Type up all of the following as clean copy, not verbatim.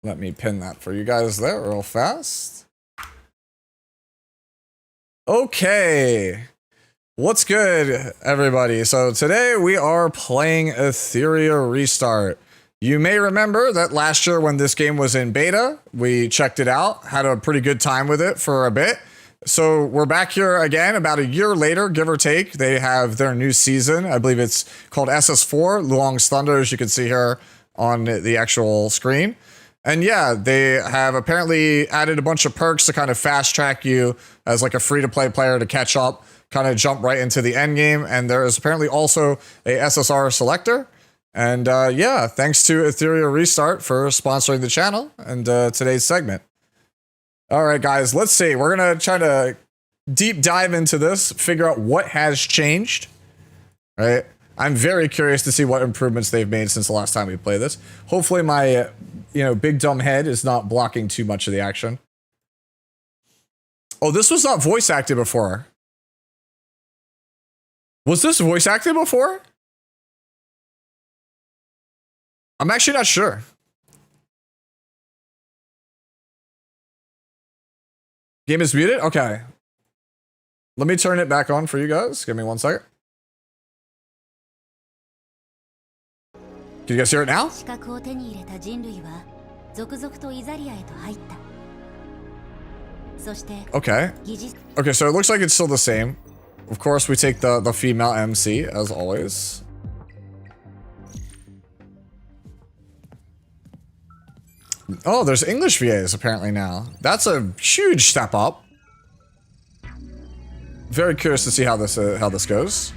Let me pin that for you guys there real fast. Okay. What's good, everybody? So today we are playing Etheria Restart. You may remember that last year when this game was in beta, we checked it out, had a pretty good time with it for a bit. So we're back here again about a year later, give or take. They have their new season. I believe it's called SS4, Loong's Thunder, as you can see here on the actual screen. And yeah, they have apparently added a bunch of perks to kind of fast track you as like a free-to-play player to catch up, kind of jump right into the end game. And there is apparently also a SSR selector. And yeah, thanks to Etheria Restart for sponsoring the channel and today's segment. All right, guys, let's see. We're going to try to deep dive into this, figure out what has changed. Right? I'm very curious to see what improvements they've made since the last time we played this. Hopefully my, big dumb head is not blocking too much of the action. Oh, this was not voice acted before. Was this voice acted before? I'm actually not sure. Game is muted? Okay. Let me turn it back on for you guys. Give me 1 second. Can you guys hear it now? Okay. Okay, so it looks like it's still the same. Of course, we take the female MC, as always. Oh, there's English VAs apparently now. That's a huge step up. Very curious to see how this goes.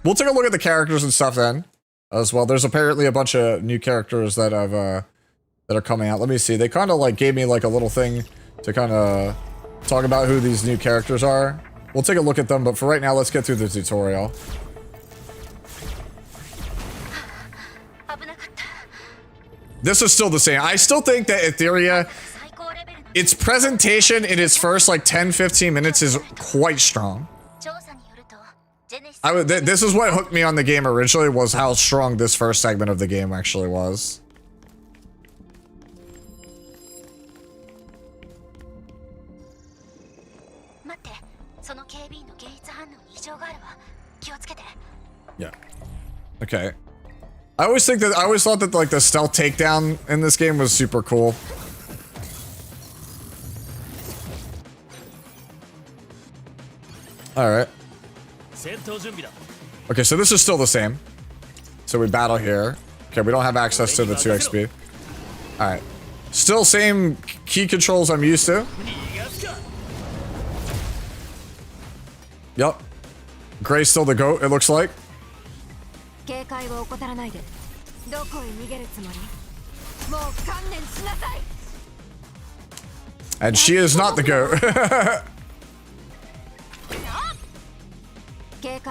We'll take a look at the characters and stuff then, as well. There's apparently a bunch of new characters that have that are coming out. Let me see. They kind of like gave me like a little thing to kind of talk about who these new characters are. We'll take a look at them, but for right now, let's get through the tutorial. This is still the same. I still think that Etheria, its presentation in its first like 10-15 minutes is quite strong. This is what hooked me on the game originally, was how strong this first segment of the game actually was. Yeah. Okay. I always thought that like the stealth takedown in this game was super cool. All right. Okay, so this is still the same. So we battle here. Okay, we don't have access to the 2x speed. All right. Still same key controls I'm used to. Yup. Gray's still the GOAT, it looks like. And she is not the GOAT.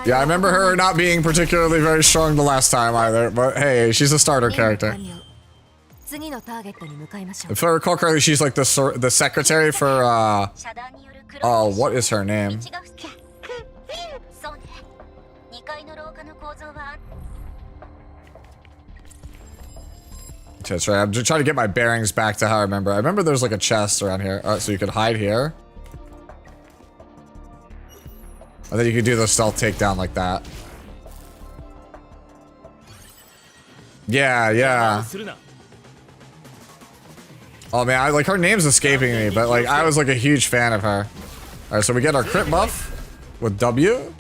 Yeah, I remember her not being particularly very strong the last time either, but hey, she's a starter character. If I recall correctly, she's like the secretary for, what is her name? That's right. I'm just trying to get my bearings back to how I remember. I remember there's like a chest around here. Alright, so you could hide here. And then you could do the stealth takedown like that. Yeah, yeah. Oh man, her name's escaping me, but like I was like a huge fan of her. Alright, so we get our crit buff with W.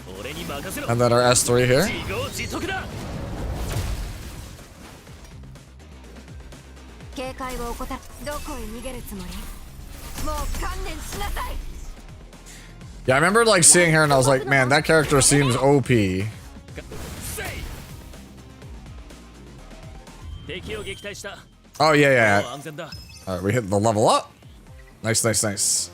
And then our S3 here. Yeah, I remember like seeing her and I was like, man, that character seems OP. Oh yeah, yeah. Alright, we hit the level up. Nice, nice, nice.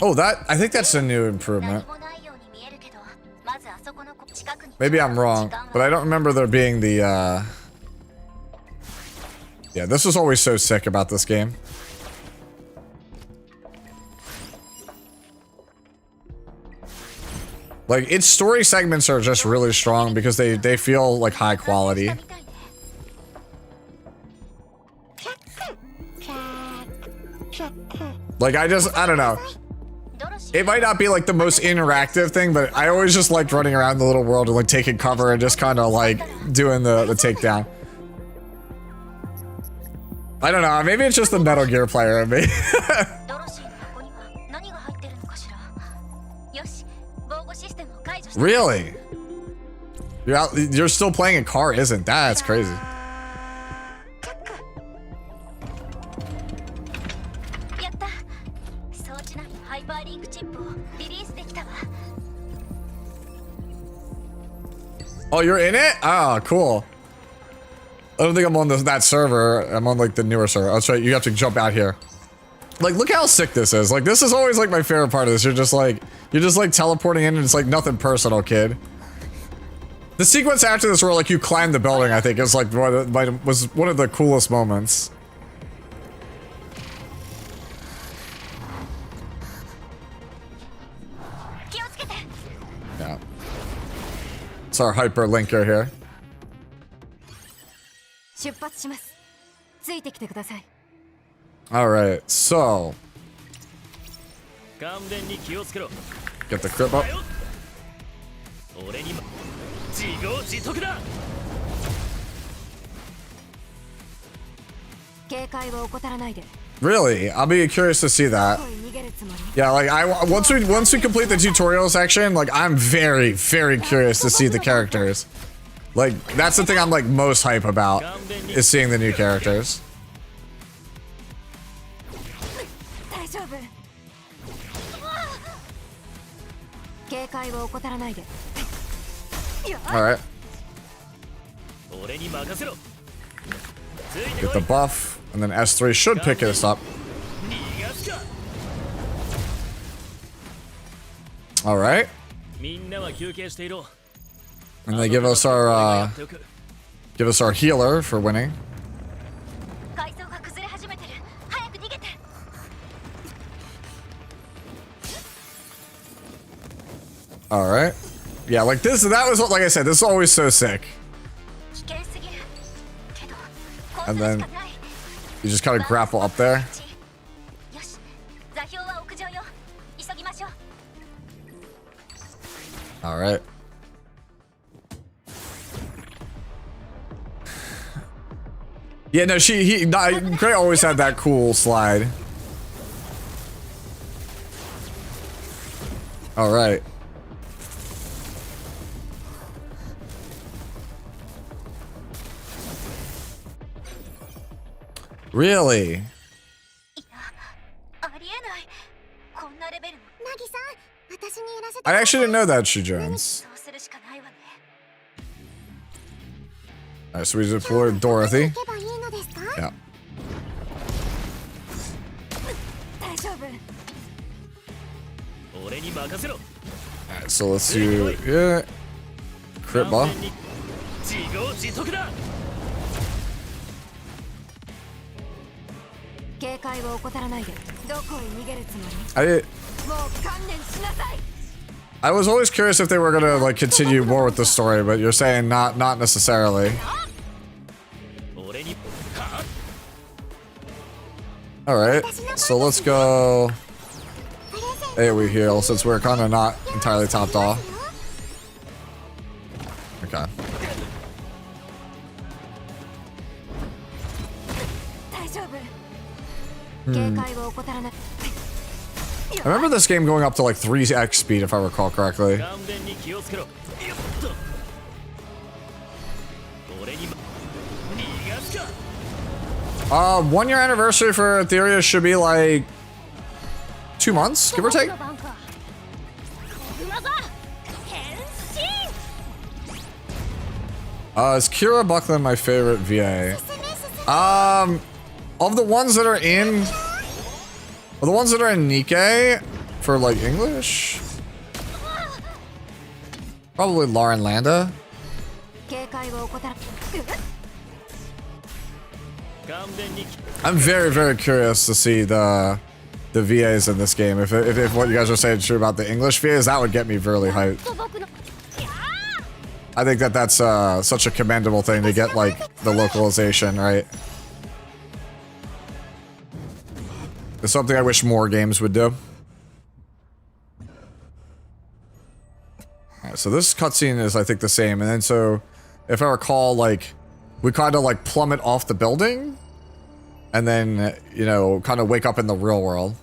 Oh, I think that's a new improvement. Maybe I'm wrong, but I don't remember there being the, Yeah, this was always so sick about this game. Like, its story segments are just really strong because they feel like high quality. Like, I don't know. It might not be like the most interactive thing, but I always just liked running around the little world and like taking cover and just kind of like doing the takedown. I don't know, maybe it's just the Metal Gear player in me. Really? You're still playing a car, isn't that? That's crazy. Oh, you're in it? Oh, cool. I don't think I'm on that server. I'm on like the newer server. That's right. You have to jump out here. Like, look how sick this is. Like, this is always like my favorite part of this. You're just like teleporting in and it's like nothing personal, kid. The sequence after this where like you climb the building, I think is like was one of the coolest moments. Yeah. It's our hyperlinker here. Alright, so get the grip up. Really? I'll be curious to see that. Yeah, like once we complete the tutorial section, like I'm very, very curious to see the characters. Like, that's the thing I'm like most hype about, is seeing the new characters. Alright. Get the buff, and then S3 should pick us up. Alright. And they give us our healer for winning. Alright. Yeah, like this, that was what, like I said, this is always so sick. And then you just kind of grapple up there. Alright. Yeah, no, Gray always had that cool slide. Alright. Really? I actually didn't know that, Shu Jones. Alright, so we deployed Dorothy. Yeah. Alright, so let's do, yeah. Crit ball. I was always curious if they were gonna like continue more with the story, but you're saying not necessarily. Alright, so let's go AoE heal since we're kind of not entirely topped off. Okay. I remember this game going up to like 3x speed if I recall correctly. 1 year anniversary for Etheria should be like 2 months, give or take. Is Kira Buckland my favorite VA? Of the ones that are in, the ones that are in Nikkei for like English, probably Lauren Landa. I'm very, very curious to see the the VAs in this game. If what you guys are saying is true about the English VAs, that would get me really hyped. I think that that's such a commendable thing to get, like, the localization, right? It's something I wish more games would do. Alright, so this cutscene is, I think, the same. And then so, if I recall, like, we kind of, like, plummet off the building. And then, you know, kind of wake up in the real world.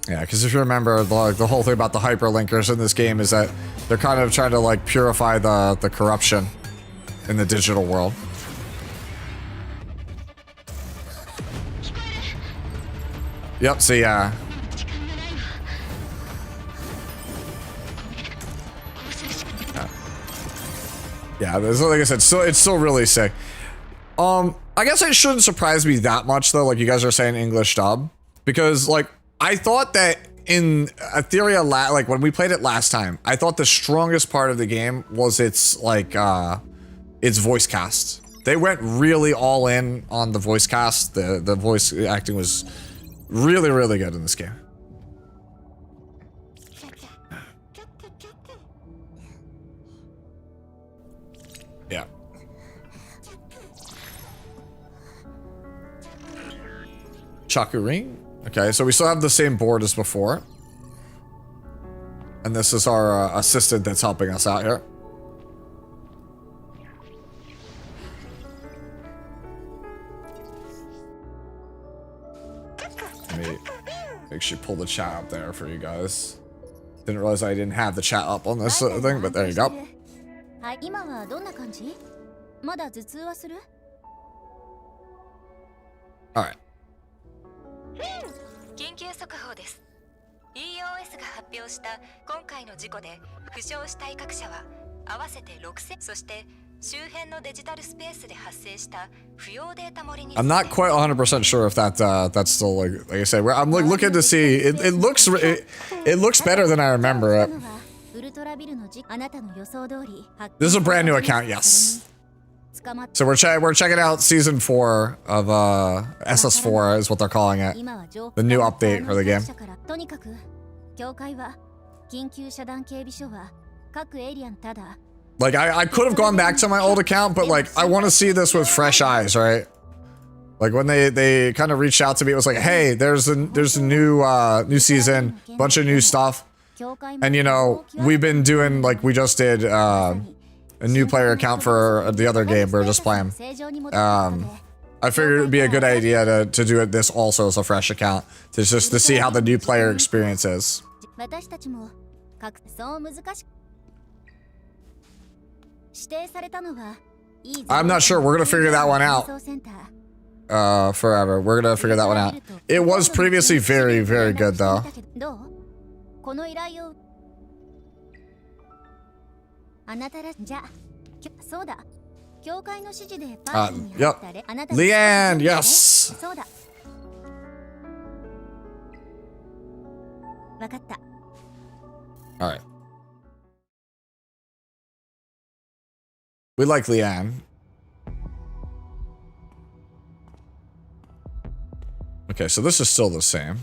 Yeah, because if you remember, the whole thing about the hyperlinkers in this game is that they're kind of trying to, like, purify the corruption in the digital world. Yep, so yeah. Yeah, like I said, it's still really sick. I guess it shouldn't surprise me that much, though, like you guys are saying English dub. Because, like, I thought that in Etheria, like, when we played it last time, I thought the strongest part of the game was its, like, its voice cast. They went really all in on the voice cast. The voice acting was really, really good in this game. Yeah. Chaku ring? Okay, so we still have the same board as before. And this is our assistant that's helping us out here. Let me make sure you pull the chat up there for you guys. Didn't realize I didn't have the chat up on this thing, but there you go. Alright. 緊急速報です。EOS が発表した今回の事故で負傷した威嚇者は合わせて6000、そして周辺のデジタルスペースで発生した不要データ漏れに。I'm not quite 100% sure if that's still like I said. I'm like looking to see. It looks better than I remember it. This is a brand new account, yes. So we're checking out season 4 of SS4 is what they're calling it. The new update for the game. Like I could have gone back to my old account, but like I want to see this with fresh eyes, right? Like when they kind of reached out to me, it was like, hey, there's a new season, bunch of new stuff, and you know we've been doing like we just did a new player account for the other game we're just playing. I figured it would be a good idea to do this also as a fresh account to see how the new player experience is. I'm not sure. We're gonna figure that one out. Forever. We're gonna figure that one out. It was previously very, very good though. Yep. Leanne, yes. Alright. We like Leanne. Okay, so this is still the same.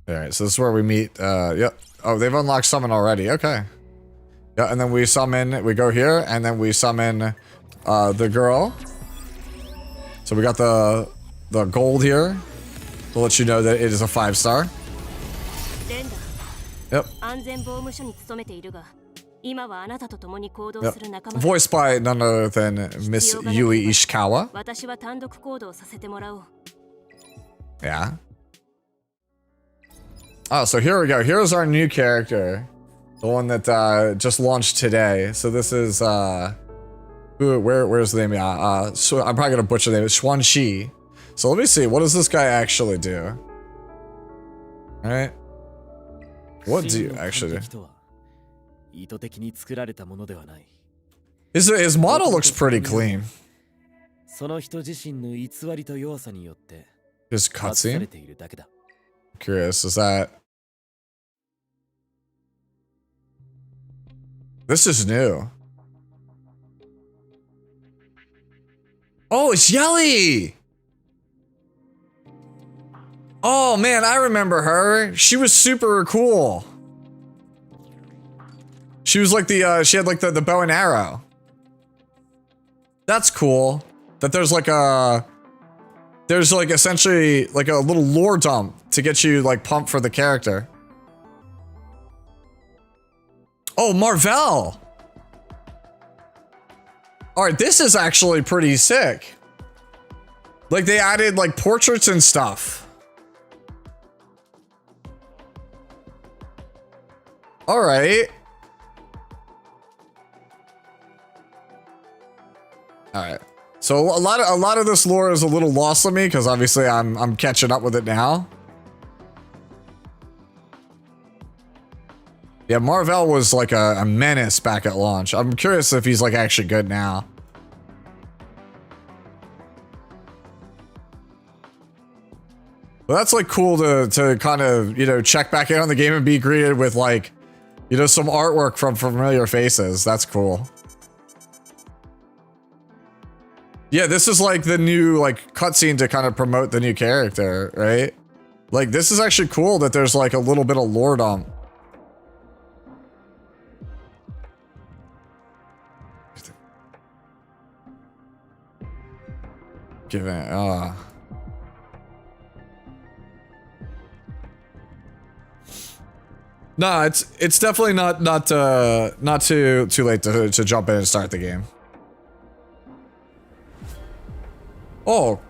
Alright, so this is where we meet, yep. Oh, they've unlocked summon already, okay. Yeah, and then we summon, we go here, and then we summon, the girl. So we got the gold here, to let you know that it is a 5-star. Yep. Yep. Voiced by none other than Miss Yui Ishikawa. Yeah. Oh, so here we go. Here's our new character. The one that just launched today. So this is where's the name? So I'm probably gonna butcher the name. It's Xuanxi. So let me see. What does this guy actually do? All right. What do you actually do? His model looks pretty clean. His cutscene? Curious, is that... This is new. Oh, it's Yelly! Oh man, I remember her. She was super cool. She was like she had like the bow and arrow. That's cool. That there's like essentially like a little lore dump to get you like pumped for the character. Oh, Marvel. All right, this is actually pretty sick. Like they added like portraits and stuff. All right. All right. So a lot of this lore is a little lost on me because obviously I'm catching up with it now. Yeah, Marvel was like a menace back at launch. I'm curious if he's like actually good now. But that's like cool to kind of, you know, check back in on the game and be greeted with like, you know, some artwork from familiar faces. That's cool. Yeah, this is like the new like cutscene to kind of promote the new character, right? Like this is actually cool that there's like a little bit of lore dump. Give it, No, it's definitely not too late to jump in and start the game. Oh.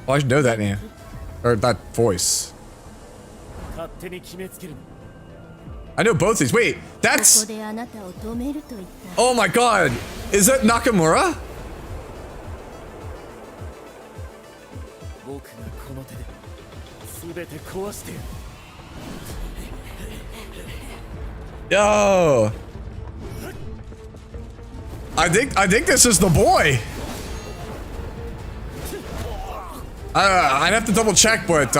Oh, I know that name. Or that voice. I know both these. Wait, that's... Oh my god. Is that Nakamura? Yo. I think this is the boy. I'd have to double check, but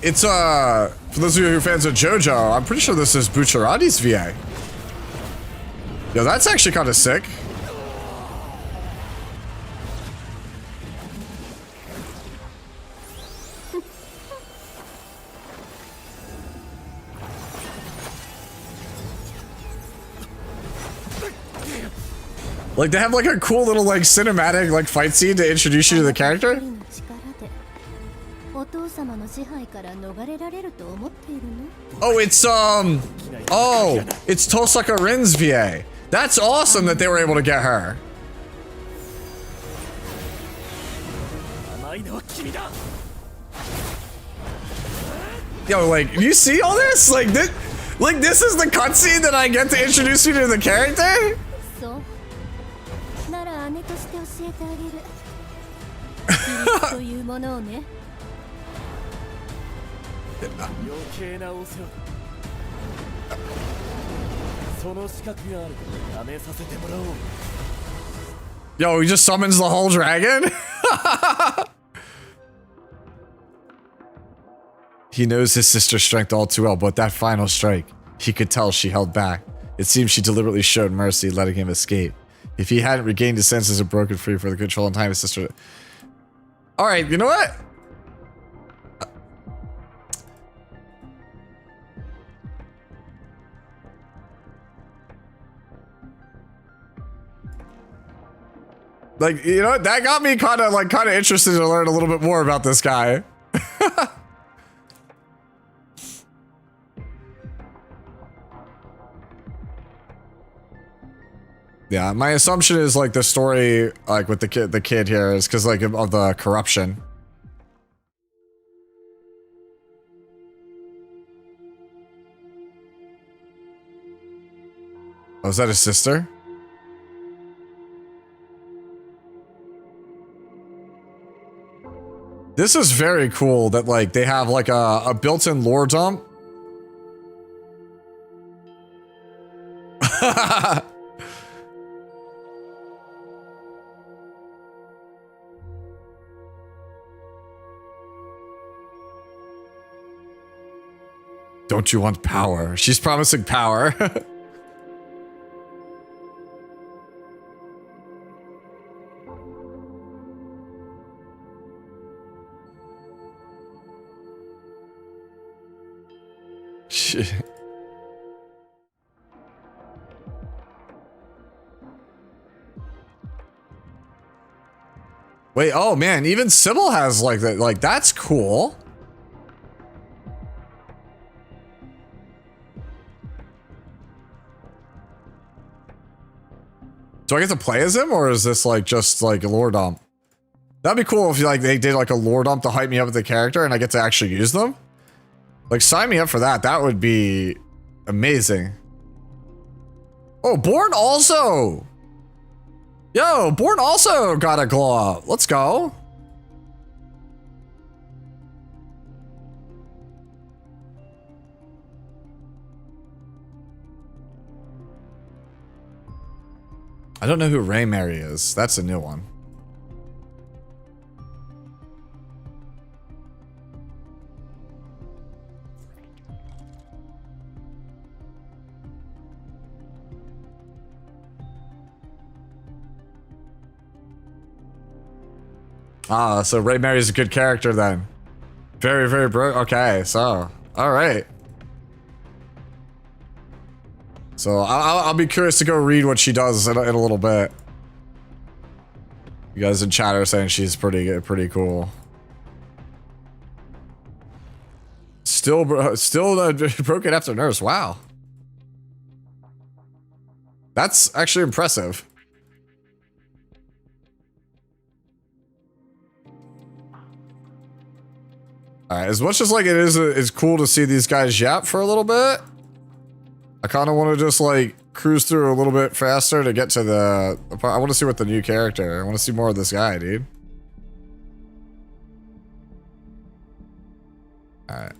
it's for those of you who are fans of JoJo, I'm pretty sure this is Bucciarati's VA. Yo, that's actually kind of sick. Like, they have like a cool little like cinematic like fight scene to introduce you to the character. Oh, it's it's Tosaka Rin's VA. That's awesome that they were able to get her. Yo, like, you see all this? Like this is the cutscene that I get to introduce you to the character? Yo, he just summons the whole dragon? He knows his sister's strength all too well, but that final strike, he could tell she held back. It seems she deliberately showed mercy, letting him escape. If he hadn't regained his senses and broken free for the control in time, his sister... Alright, you know what? Like, you know what? That got me kind of interested to learn a little bit more about this guy. Yeah, my assumption is like the story, like with the kid here, is because like of the corruption. Oh, is that his sister? This is very cool that like they have like a built-in lore dump. Don't you want power? She's promising power. Shit. Wait, oh man, even Sybil has like that. Like, that's cool. Do I get to play as him, or is this like just like a lore dump? That'd be cool if like they did like a lore dump to hype me up with the character and I get to actually use them. Like, sign me up for that. That would be amazing. Oh, Born also. Yo, Born also got a glow up. Let's go. I don't know who Ray Mary is. That's a new one. Ah, so Ray Mary's a good character then. Very, very bro. Okay, so all right. So I'll be curious to go read what she does in a little bit. You guys in chat are saying she's pretty good, pretty cool. Still broken after nurse. Wow, that's actually impressive. All right, as much as like it's cool to see these guys yap for a little bit, I kind of want to just like cruise through a little bit faster to get to the part. I want to see what the new character. I want to see more of this guy, dude. All right.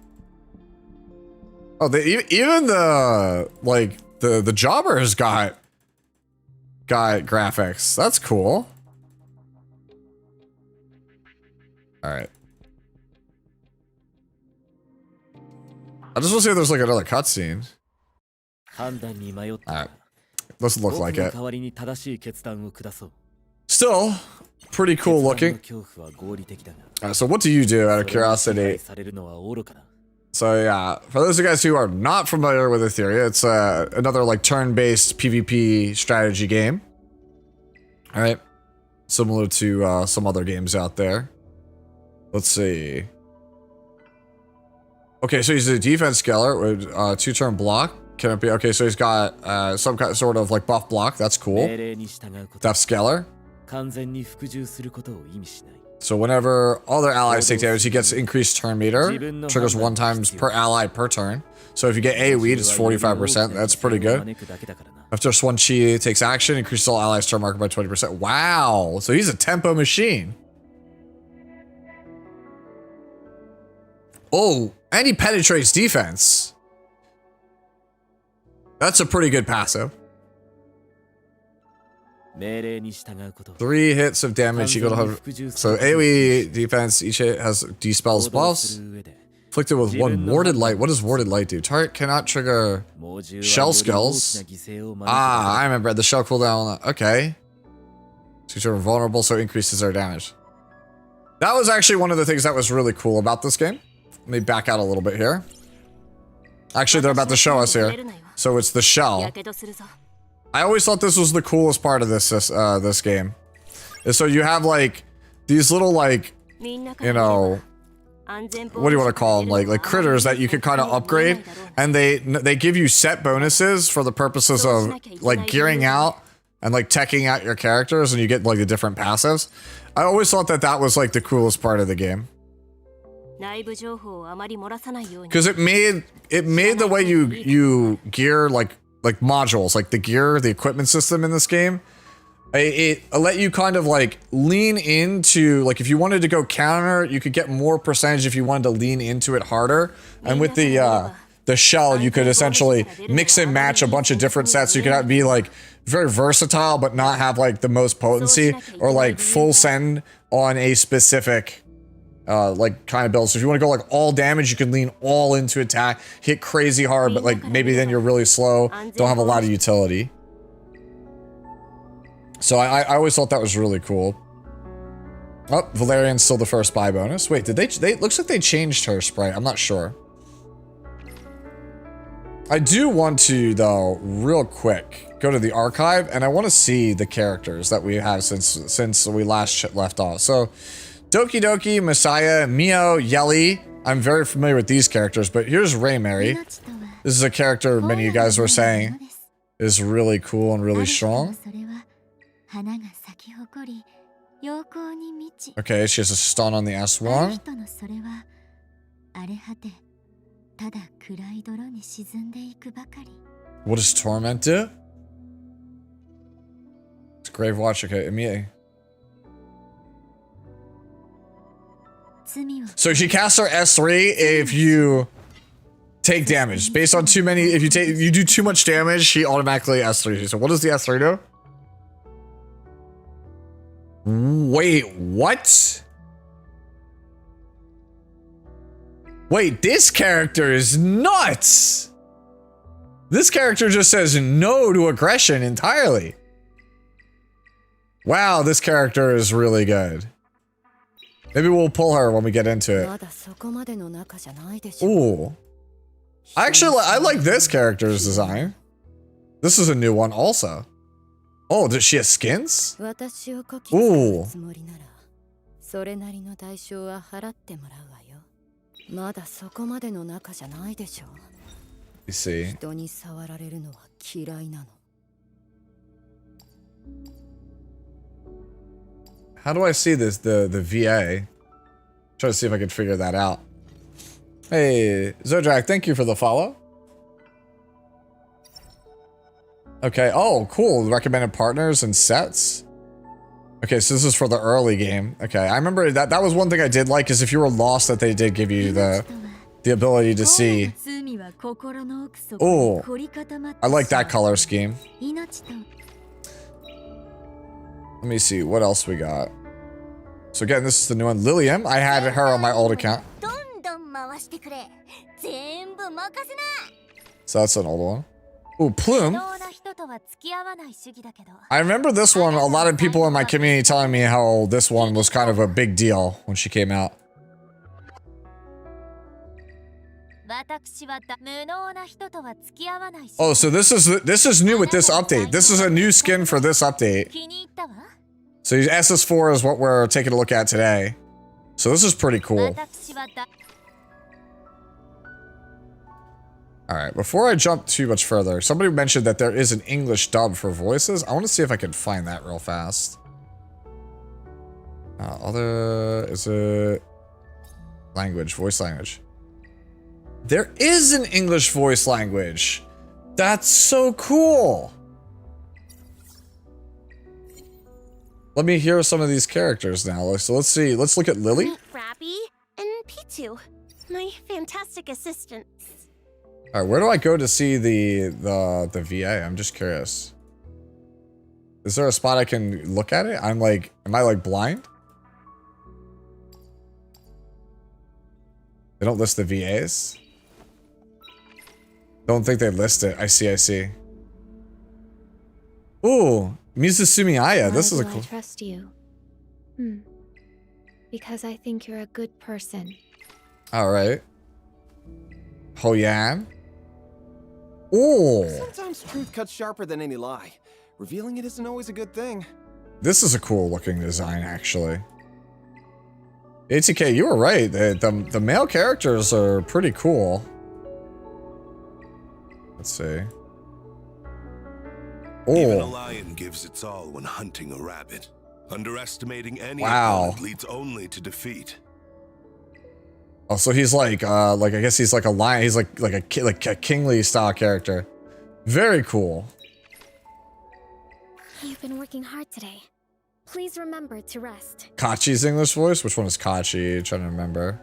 Oh, even the like the jobbers got graphics. That's cool. All right. I just want to see if there's like another cutscene. Alright. Doesn't look like it. Still, pretty cool looking. Alright, so what do you do out of curiosity? So yeah, for those of you guys who are not familiar with Etheria, it's another like turn-based PvP strategy game. Alright. Similar to some other games out there. Let's see. Okay, so he's a defense scaler with 2-turn block. Can it be? Okay, so he's got some kind sort of like buff block. That's cool. Def scaler. So whenever other allies take damage, he gets increased turn meter. Triggers 1 times per ally per turn. So if you get AoE'd, it's 45%. That's pretty good. After just 1 chi takes action, increases all allies' turn marker by 20%. Wow. So he's a tempo machine. Oh, and he penetrates defense. That's a pretty good passive. 3 hits of damage equal to 100. So AoE defense, each hit has dispels buffs. Inflicted with 1 warded light. What does warded light do? Target cannot trigger shell skills. Ah, I remember the shell cooldown. Okay. So you're vulnerable, so it increases their damage. That was actually one of the things that was really cool about this game. Let me back out a little bit here. Actually, they're about to show us here. So it's the shell. I always thought this was the coolest part of this game. And so you have like these little like, you know, what do you want to call them? Like critters that you can kind of upgrade, and they give you set bonuses for the purposes of like gearing out and like teching out your characters, and you get like the different passives. I always thought that that was like the coolest part of the game. Because it made the way you gear like modules, like the gear, the equipment system in this game. It let you kind of like lean into, like if you wanted to go counter, you could get more percentage if you wanted to lean into it harder. And with the shell, you could essentially mix and match a bunch of different sets. So you could be like very versatile, but not have like the most potency, or like full send on a specific like kind of build. So if you want to go like all damage, you can lean all into attack, hit crazy hard, but like maybe then you're really slow, don't have a lot of utility. So I always thought that was really cool. Oh, Valerian's still the first buy bonus. Wait, did they looks like they changed her sprite. I'm not sure. I do want to, though, real quick, go to the archive, and I want to see the characters that we have since we last left off. So, Doki Doki, Messiah, Mio, Yelly. I'm very familiar with these characters, but here's Raymary. This is a character many of you guys were saying is really cool and really strong. Okay, she has a stun on the S1. What does Torment do? It's Grave Watch, okay, Emilie. So she casts her S3 if you take damage. Based on too many, if you do too much damage, she automatically S3. So what does the S3 do? Wait, what? Wait, this character is nuts! This character just says no to aggression entirely. Wow, this character is really good. Maybe we'll pull her when we get into it. Ooh. Actually, I like this character's design. This is a new one also. Oh, does she have skins? Ooh. You see. How do I see this? The VA. Try to see if I can figure that out. Hey, Zodrak, thank you for the follow. Okay, oh, cool. Recommended partners and sets. Okay, so this is for the early game. Okay, I remember that was one thing I did like, is if you were lost, that they did give you the ability to see. Oh, I like that color scheme. Let me see, what else we got? So again, this is the new one. Lilium, I had her on my old account. So that's an old one. Ooh, Plume. I remember this one, a lot of people in my community telling me how this one was kind of a big deal when she came out. Oh, so this is new with this update. This is a new skin for this update. So SS4 is what we're taking a look at today. So this is pretty cool. Alright, before I jump too much further, somebody mentioned that there is an English dub for voices. I want to see if I can find that real fast. Is it language, voice language? There is an English voice language. That's so cool. Let me hear some of these characters now. So let's see. Let's look at Lily. Rappy and Pitu, my fantastic assistants. All right, where do I go to see the VA? I'm just curious. Is there a spot I can look at it? I'm like, am I like blind? They don't list the VAs. Don't think they list it. I see. Ooh, Mizusumi Aya. This is a cool. I trust you. Because I think you're a good person. All right. Hoyan. Ooh. Sometimes truth cuts sharper than any lie. Revealing it isn't always a good thing. This is a cool looking design, actually. ATK, you were right. The male characters are pretty cool. Let's see. Even a Oh, lion gives its all when hunting a rabbit. Underestimating any Wow. opponent leads only to defeat. oh, so he's like I guess he's like a lion. He's like a kingly style character. Very cool. You've been working hard today. Please remember to rest. Kachi's English voice? Which one is Kachi? Trying to remember.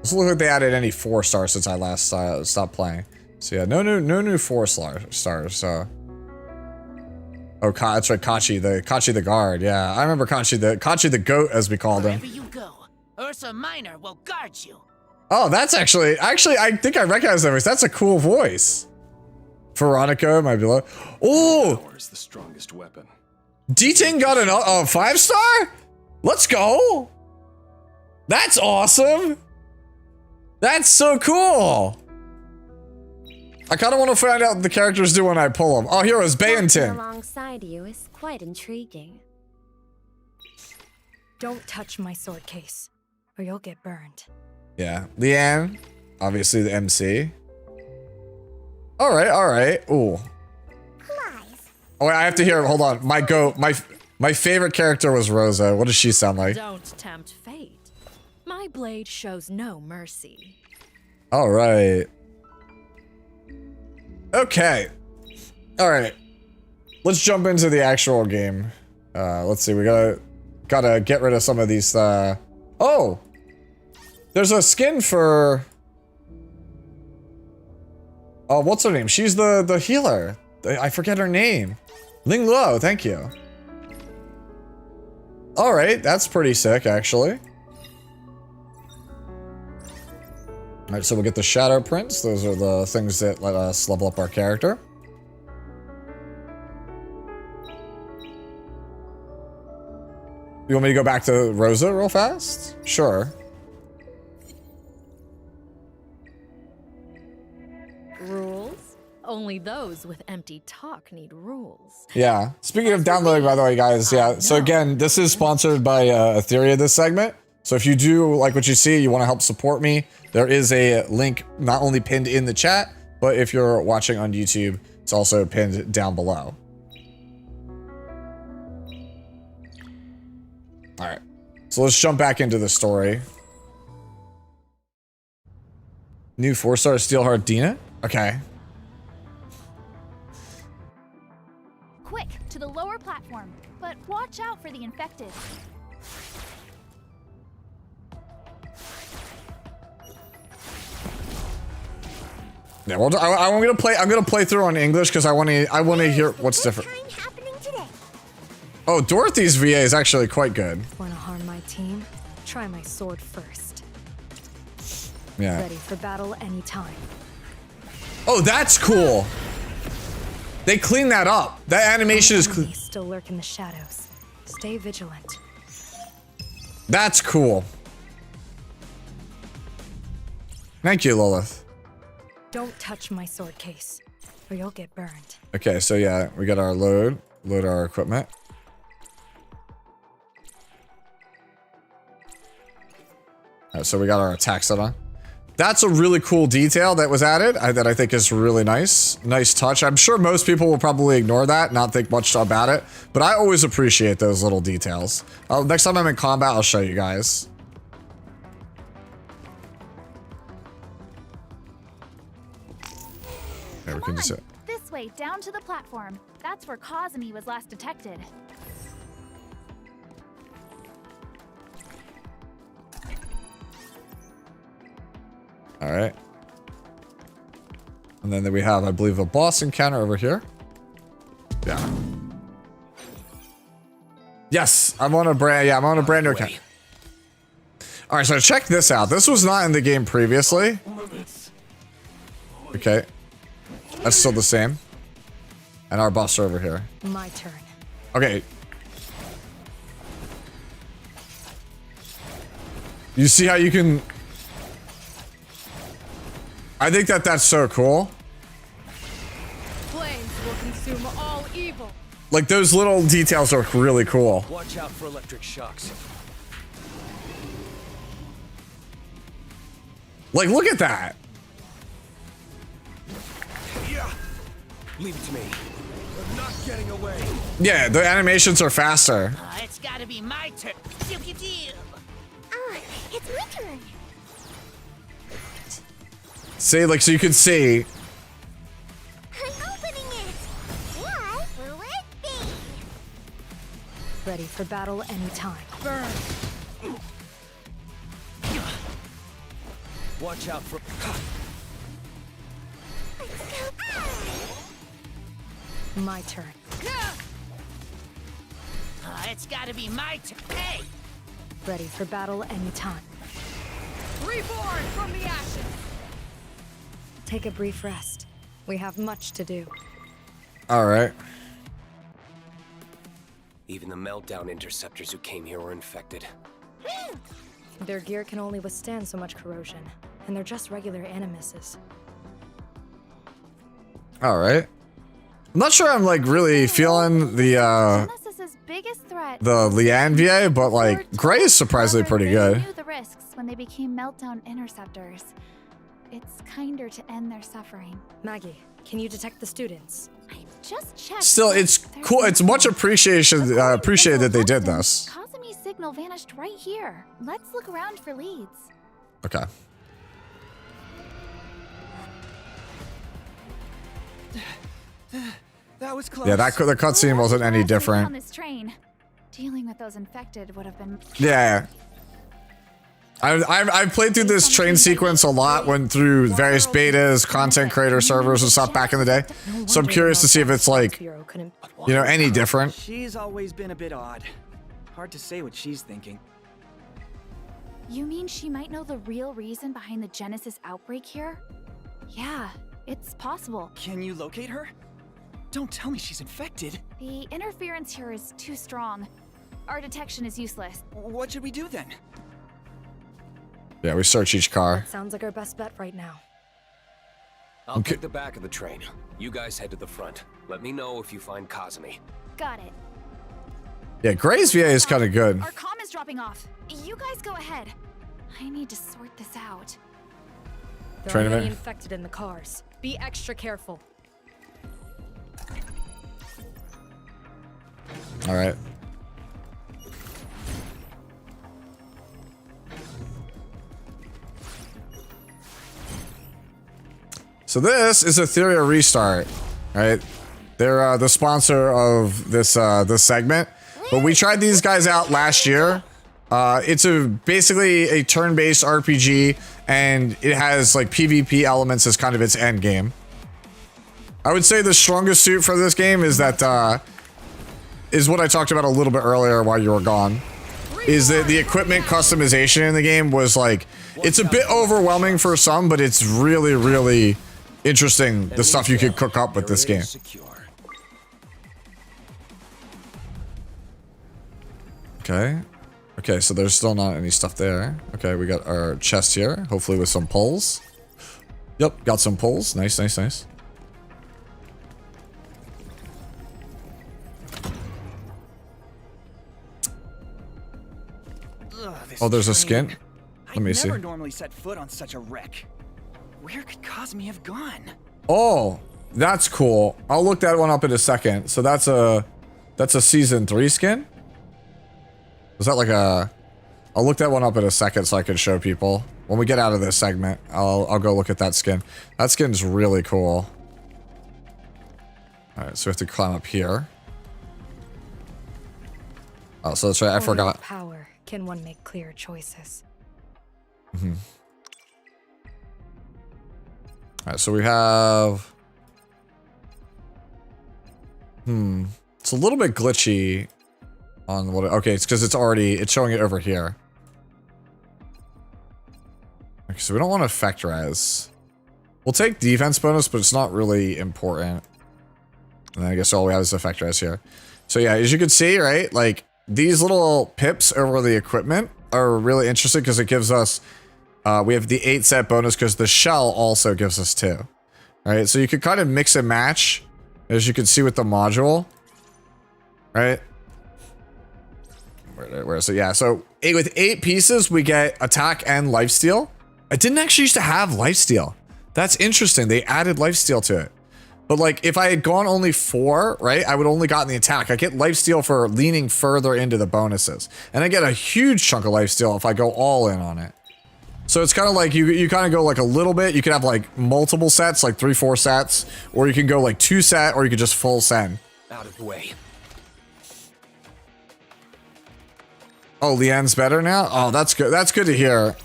Doesn't look like they added any 4-star since I last stopped playing. So yeah, no new 4-stars. So. Oh, that's right, Kachi the guard. Yeah, I remember Kachi the goat, as we called him. Wherever you go, Ursa Minor will guard you. Oh, that's actually, I think I recognize that voice. That's a cool voice. Veronica, my beloved. Oh, Power is the strongest weapon. D-Ting got a 5-star? Let's go. That's awesome. That's so cool. I kind of want to find out what the characters do when I pull them. Oh, here is Walking Bayentin. alongside you is quite intriguing. Don't touch my sword case, or you'll get burned. Yeah, Leanne, obviously the MC. All right. Ooh. Lies. Oh, wait, I have to hear. Hold on. My favorite character was Rosa. What does she sound like? Don't tempt fate. My blade shows no mercy. All right. Okay. All right. Let's jump into the actual game. Let's see. We gotta get rid of some of these. Oh, there's a skin for. Oh, what's her name? She's the healer. I forget her name. Ling Lo. Thank you. All right, that's pretty sick, actually. All right, so we'll get the shadow prints. Those are the things that let us level up our character. You want me to go back to Rosa real fast? Sure. Rules? Only those with empty talk need rules. Yeah. Speaking of downloading, by the way, guys, yeah. So again, this is sponsored by Etheria, this segment. So if you do like what you see, you want to help support me, there is a link not only pinned in the chat, but if you're watching on YouTube, it's also pinned down below. All right. So let's jump back into the story. New 4-star Steelheart Dina? Okay. Quick, to the lower platform, but watch out for the infected. Yeah, well, I'm gonna play through on English because I want to hear what's different. Happening today. Oh, Dorothy's VA is actually quite good. Wanna harm my team? Try my sword first. Yeah. Ready for battle anytime. Oh, that's cool. They cleaned that up. That animation is Enemies still lurk in the shadows. Stay vigilant. That's cool. Thank you, Lilith. Don't touch my sword case, or you'll get burned. Okay, so yeah, we got our load our equipment. Alright, so we got our attack set on. That's a really cool detail that was added that I think is really nice. Nice touch. I'm sure most people will probably ignore that, not think much about it, but I always appreciate those little details. Next time I'm in combat, I'll show you guys. There, we can just... This way, down to the platform. That's where Kazumi was last detected. All right. And then we have, I believe, a boss encounter over here. Yeah. Yes, I'm on a brand new account. All right, so check this out. This was not in the game previously. Okay. That's still the same. And our boss are over here. My turn. Okay. You see how you can... I think that's so cool. Flames will consume all evil. Like, those little details are really cool. Watch out for electric shocks. Like, look at that. Leave it to me. I'm not getting away. Yeah, the animations are faster. It's gotta be my turn. Pew, pew, pew. Ah, it's my turn. See, like, so you can see. I'm opening it. What will it be? Ready for battle anytime. Burn! Watch out for. My turn. It's gotta be my turn. Hey! Ready for battle anytime. Reborn from the ashes! Take a brief rest. We have much to do. All right. Even the meltdown interceptors who came here were infected. Their gear can only withstand so much corrosion, and they're just regular animuses. All right. I'm not sure I'm like really feeling the Genesis's biggest threat. Lian VA, but like Gray is surprisingly pretty However, good. They knew the risks when they became meltdown interceptors. It's kinder to end their suffering. Maggie, can you detect the students? I just checked. Still, it's There's cool. It's much appreciated that they did this. Kazumi's signal vanished right here. Let's look around for leads. Okay. That was close. Yeah, the cutscene wasn't any On different. this train, dealing with those infected would have been. Yeah. I've played through this train sequence a lot, went through various betas, content creator servers and stuff back in the day. So I'm curious to see if it's like, you know, any different. She's always been a bit odd. Hard to say what she's thinking. You mean she might know the real reason behind the Genesis outbreak here? Yeah, it's possible. Can you locate her? Don't tell me she's infected. The interference here is too strong. Our detection is useless. What should we do then? Yeah, we search each car. That sounds like our best bet right now. I'll Okay. take the back of the train. You guys head to the front. Let me know if you find Kazumi. Got it. Yeah, Gray's VA is kind of good. Our comm is dropping off. You guys go ahead. I need to sort this out. There Train are of many it. infected in the cars. Be extra careful. All right. So this is Etheria Restart, right? They're the sponsor of this this segment, but we tried these guys out last year. It's basically a turn-based RPG, and it has like PvP elements as kind of its end game. I would say the strongest suit for this game is that is what I talked about a little bit earlier while you were gone. Is that the equipment customization in the game was like, it's a bit overwhelming for some, but it's really, really interesting, the stuff you could cook up with this game. Okay. Okay, so there's still not any stuff there. Okay, we got our chest here, hopefully with some pulls. Yep, got some pulls. Nice, nice, nice. Oh, there's a skin? Let me see. I never normally set foot on such a wreck. Where could Kazumi have gone? Oh, that's cool. I'll look that one up in a second. So that's a season 3 skin? Was that like a... I'll look that one up in a second so I can show people. When we get out of this segment, I'll go look at that skin. That skin's really cool. Alright, so we have to climb up here. Oh, so that's right, I Only forgot. with power can one make clear choices. Mm-hmm. Alright, so we have... It's a little bit glitchy on what... Okay, it's because it's showing it over here. Okay, so we don't want to effect res. We'll take defense bonus, but it's not really important. And then I guess all we have is effect res here. So yeah, as you can see, right, like these little pips over the equipment are really interesting because it gives us, we have the 8 set bonus because the shell also gives us 2. All right, so you could kind of mix and match, as you can see with the module, right? Where is it? Yeah, so with 8 pieces, we get attack and lifesteal. I didn't actually used to have lifesteal. That's interesting. They added lifesteal to it. But like if I had gone only 4, right, I would only gotten the attack. I get lifesteal for leaning further into the bonuses. And I get a huge chunk of lifesteal if I go all in on it. So it's kind of like you kind of go like a little bit. You can have like multiple sets, like 3-4 sets, or you can go like 2 set, or you could just full send. Out of the way. Oh, Leanne's better now? Oh, that's good. That's good to hear.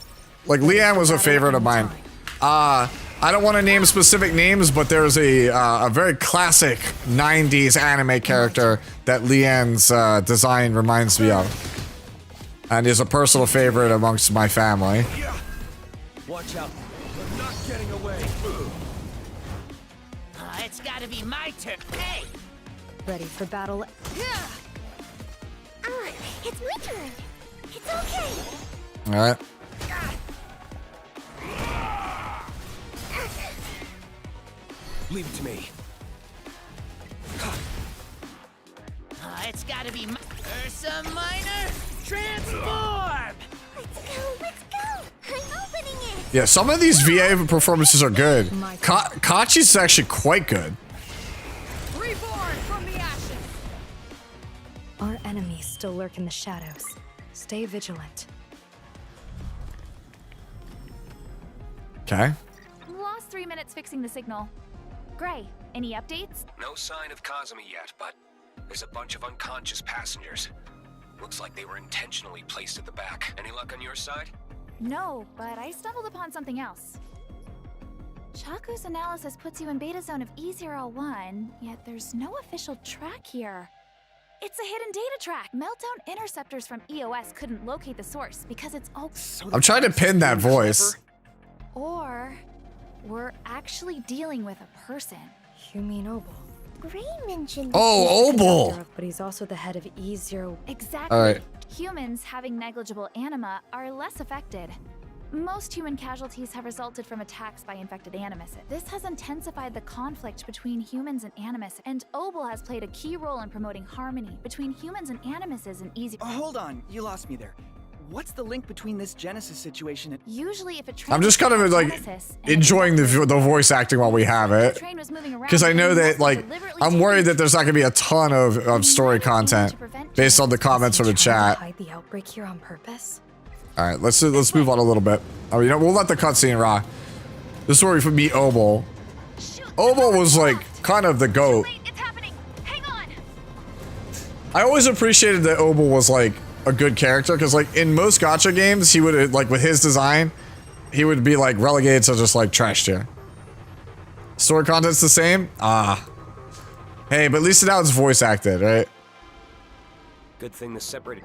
Like Leanne was a favorite of mine. I don't want to name specific names, but there's a very classic 90s anime character that Leanne's design reminds me of. And is a personal favorite amongst my family. Watch out. They're not getting away. It's gotta be my turn. Hey! Ready for battle. It's my turn. It's okay. All right. Leave it to me. It's gotta be my Ursa Minor Transform! Let's go. I'm opening it. Yeah, some of these VA performances are good. Kachi's actually quite good. Reborn from the ashes! Our enemies still lurk in the shadows. Stay vigilant. Okay. Lost 3 minutes fixing the signal. Gray, any updates? No sign of Kazumi yet, but there's a bunch of unconscious passengers. Looks like they were intentionally placed at the back. Any luck on your side? No, but I stumbled upon something else. Chaku's analysis puts you in beta zone of E01, yet there's no official track here. It's a hidden data track. Meltdown interceptors from EOS couldn't locate the source because it's all... I'm trying to pin that voice. Or we're actually dealing with a person. You mean Obel? Gray mentioned. Oh, Obel! But he's also the head of E0. Exactly. All right. Humans having negligible anima are less affected. Most human casualties have resulted from attacks by infected animus. This has intensified the conflict between humans and animus, and Obel has played a key role in promoting harmony between humans and animuses in easy. Hold on, you lost me there. What's the link between this Genesis situation and... Usually if a train I'm just kind of like enjoying the voice acting while we have it. Because I know that like, I'm worried that there's not gonna be a ton of story content based on the comments from the chat. Hide the outbreak here on purpose? All right, let's move on a little bit. Oh, you know, we'll let the cutscene rock. This story for me, Obel. Obel was like kind of the GOAT. I always appreciated that Obel was like a good character because like in most gacha games, he would like with his design, he would be like relegated to just like trash tier. Story content's the same? Hey, but at least now it's voice acted, right? Good thing the separated.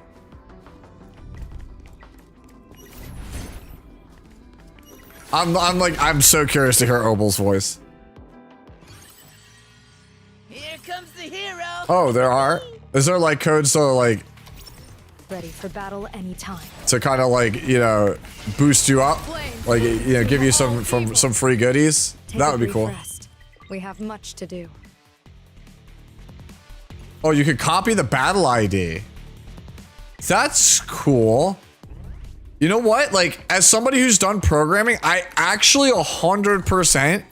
I'm so curious to hear Obel's voice. Here comes the hero! Oh, there are? Is there like codes to like Ready for battle anytime. to kind of like, you know, boost you up? Like, you know, give you some free goodies? Take That a would be brief cool. rest. We have much to do. Oh, you could copy the battle ID. That's cool. You know what? Like, as somebody who's done programming, I actually 100%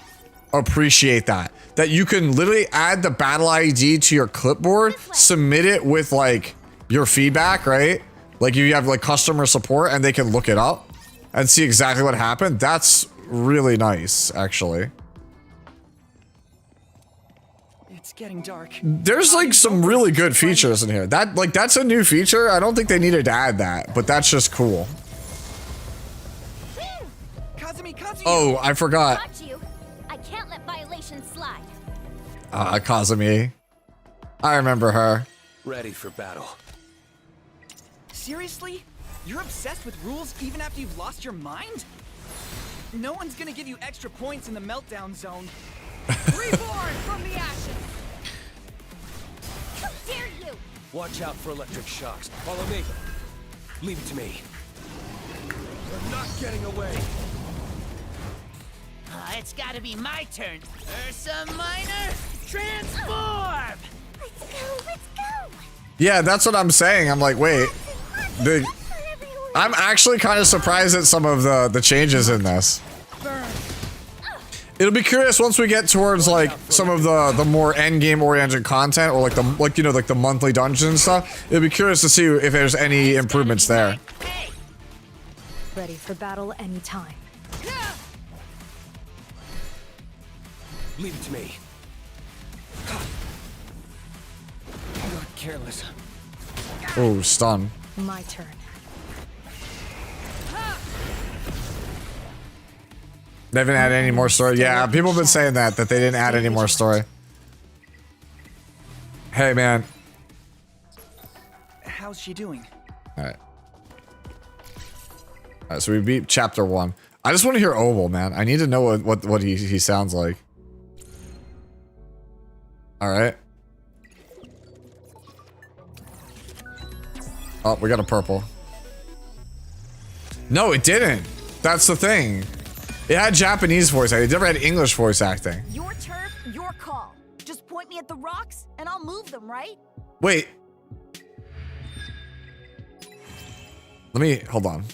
appreciate that. That you can literally add the battle ID to your clipboard, submit it with like your feedback, right? Like you have like customer support and they can look it up and see exactly what happened. That's really nice, actually. It's getting dark. There's like some really good features in here. That's a new feature. I don't think they needed to add that, but that's just cool. Kazumi! Oh, I forgot. Got you. I can't let violations slide. Kazumi. I remember her. Ready for battle. Seriously? You're obsessed with rules even after you've lost your mind? No one's gonna give you extra points in the meltdown zone. Reborn from the ashes! How dare you? Watch out for electric shocks. Follow me. Leave it to me. They're not getting away. It's gotta be my turn. Ursa Minor Transform! Let's go. Yeah, that's what I'm saying. I'm like, wait. I'm actually kind of surprised at some of the changes in this. It'll be curious once we get towards like some of the more end game oriented content, or like the monthly dungeons and stuff. It'll be curious to see if there's any improvements there. Ready for battle anytime. Leave it to me. I'm not careless. Oh, stun. My turn. They haven't added any more story. Yeah, people have been saying that they didn't add any more story. Hey, man. How's she doing? All right. All right, so we beat chapter 1. I just want to hear Oval, man. I need to know what he sounds like. All right. Oh, we got a purple. No, it didn't. That's the thing. It had Japanese voice acting. It never had English voice acting. Your turf, your call. Just point me at the rocks and I'll move them, right? Wait. Let me, hold on.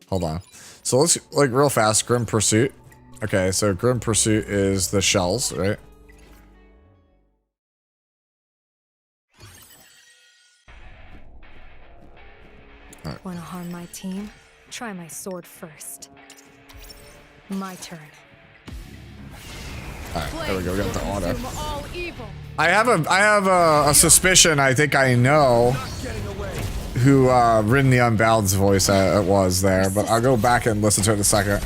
Hold on. So let's, like, real fast, Grim Pursuit. Okay, so Grim Pursuit is the shells, right? Right. Want to harm my team? Try my sword first. My turn. Alright, there we go. We got the auto. I have a suspicion. I think I know who Rin the Unbound's voice it was there, but I'll go back and listen to it in a second.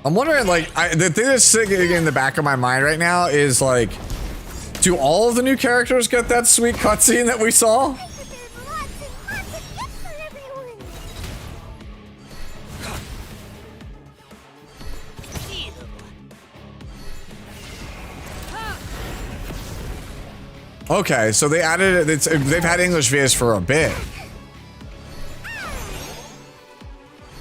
I'm wondering, like, the thing that's sitting in the back of my mind right now is, like, do all of the new characters get that sweet cutscene that we saw? Okay, so they added it. They've had English VS for a bit.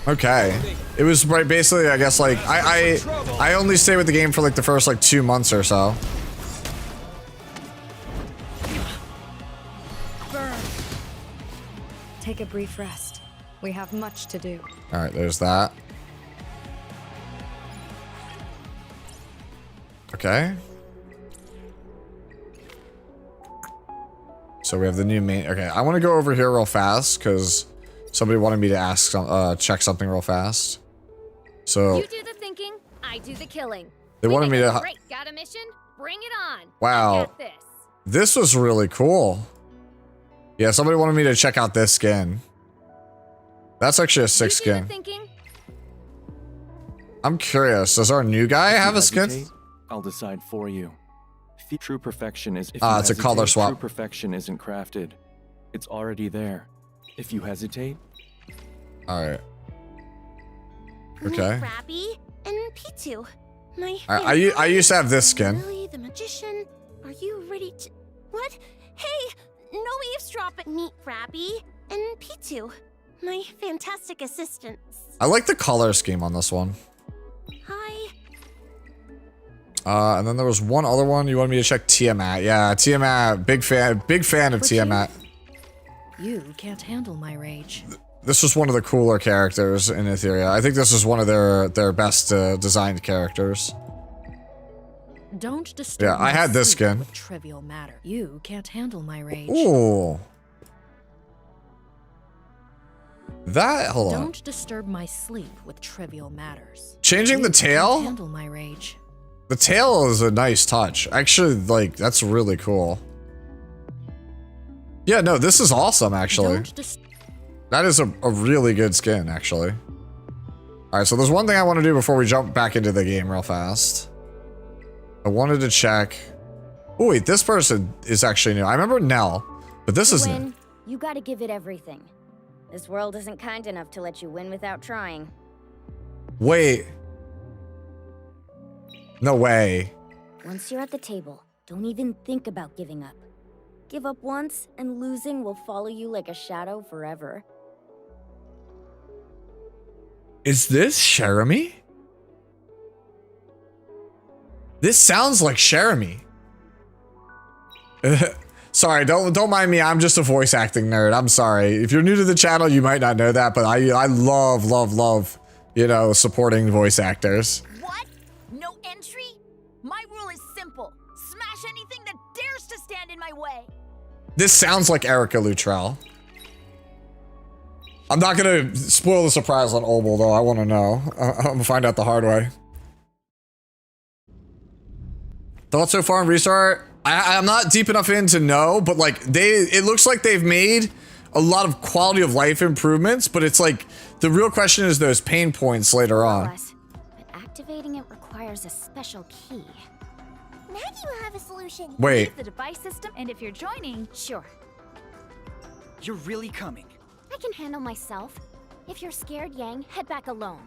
Okay. It was right, basically, I guess, like, I only stay with the game for like the first like 2 months or so. Take a brief rest. We have much to do. All right, there's that. Okay. So we have the new main. Okay, I want to go over here real fast because somebody wanted me to ask check something real fast. So you do the thinking, I do the killing. They wanted me to. Great, got a mission? Bring it on. Wow, this was really cool. Yeah, somebody wanted me to check out this skin. That's actually a sick skin. I'm curious. Does our new guy have a skin? I'll decide for you. True perfection is if it's a color swap. True perfection isn't crafted. It's already there. If you hesitate. All right. Okay. Krabby and Pitu. My I used to have this skin. Lily the magician. Are you ready to? What? Hey, no eavesdropping. Meet Krabby and Pitu, my fantastic assistants. I like the color scheme on this one. Hi. And then there was one other one. You wanted me to check Tiamat. Yeah, Tiamat. Big fan of Tiamat. You can't handle my rage. This was one of the cooler characters in Etheria. I think this is one of their best designed characters. Don't disturb. Yeah, I had this skin. With trivial matter. You can't handle my rage. Ooh. Hold on. Don't disturb my sleep with trivial matters. Changing the tail? Can't handle my rage. The tail is a nice touch. Actually, like, that's really cool. Yeah, no, this is awesome, actually. That is a really good skin, actually. Alright, so there's one thing I want to do before we jump back into the game real fast. I wanted to check... Oh, wait, this person is actually new. I remember Nell, but this is new. You gotta give it everything. This world isn't kind enough to let you win without trying. Wait. No way. Once you're at the table, don't even think about giving up. Give up once, and losing will follow you like a shadow forever. Is this Jeremy? This sounds like Jeremy. Sorry, don't mind me. I'm just a voice acting nerd. I'm sorry. If you're new to the channel, you might not know that, but I love, you know, supporting voice actors. What? No entry? My rule is simple. Smash anything that dares to stand in my way. This sounds like Erica Luttrell. I'm not gonna spoil the surprise on Obel though. I want to know. I'm gonna find out the hard way. Thoughts so far on Restart? I'm not deep enough in to know, but like it looks like they've made a lot of quality of life improvements, but it's like the real question is those pain points later on. But activating it requires a special key. Maggie will have a solution. Wait. Use the device system, and if you're joining, Sure. You're really coming. I can handle myself. If you're scared, Yang, head back alone.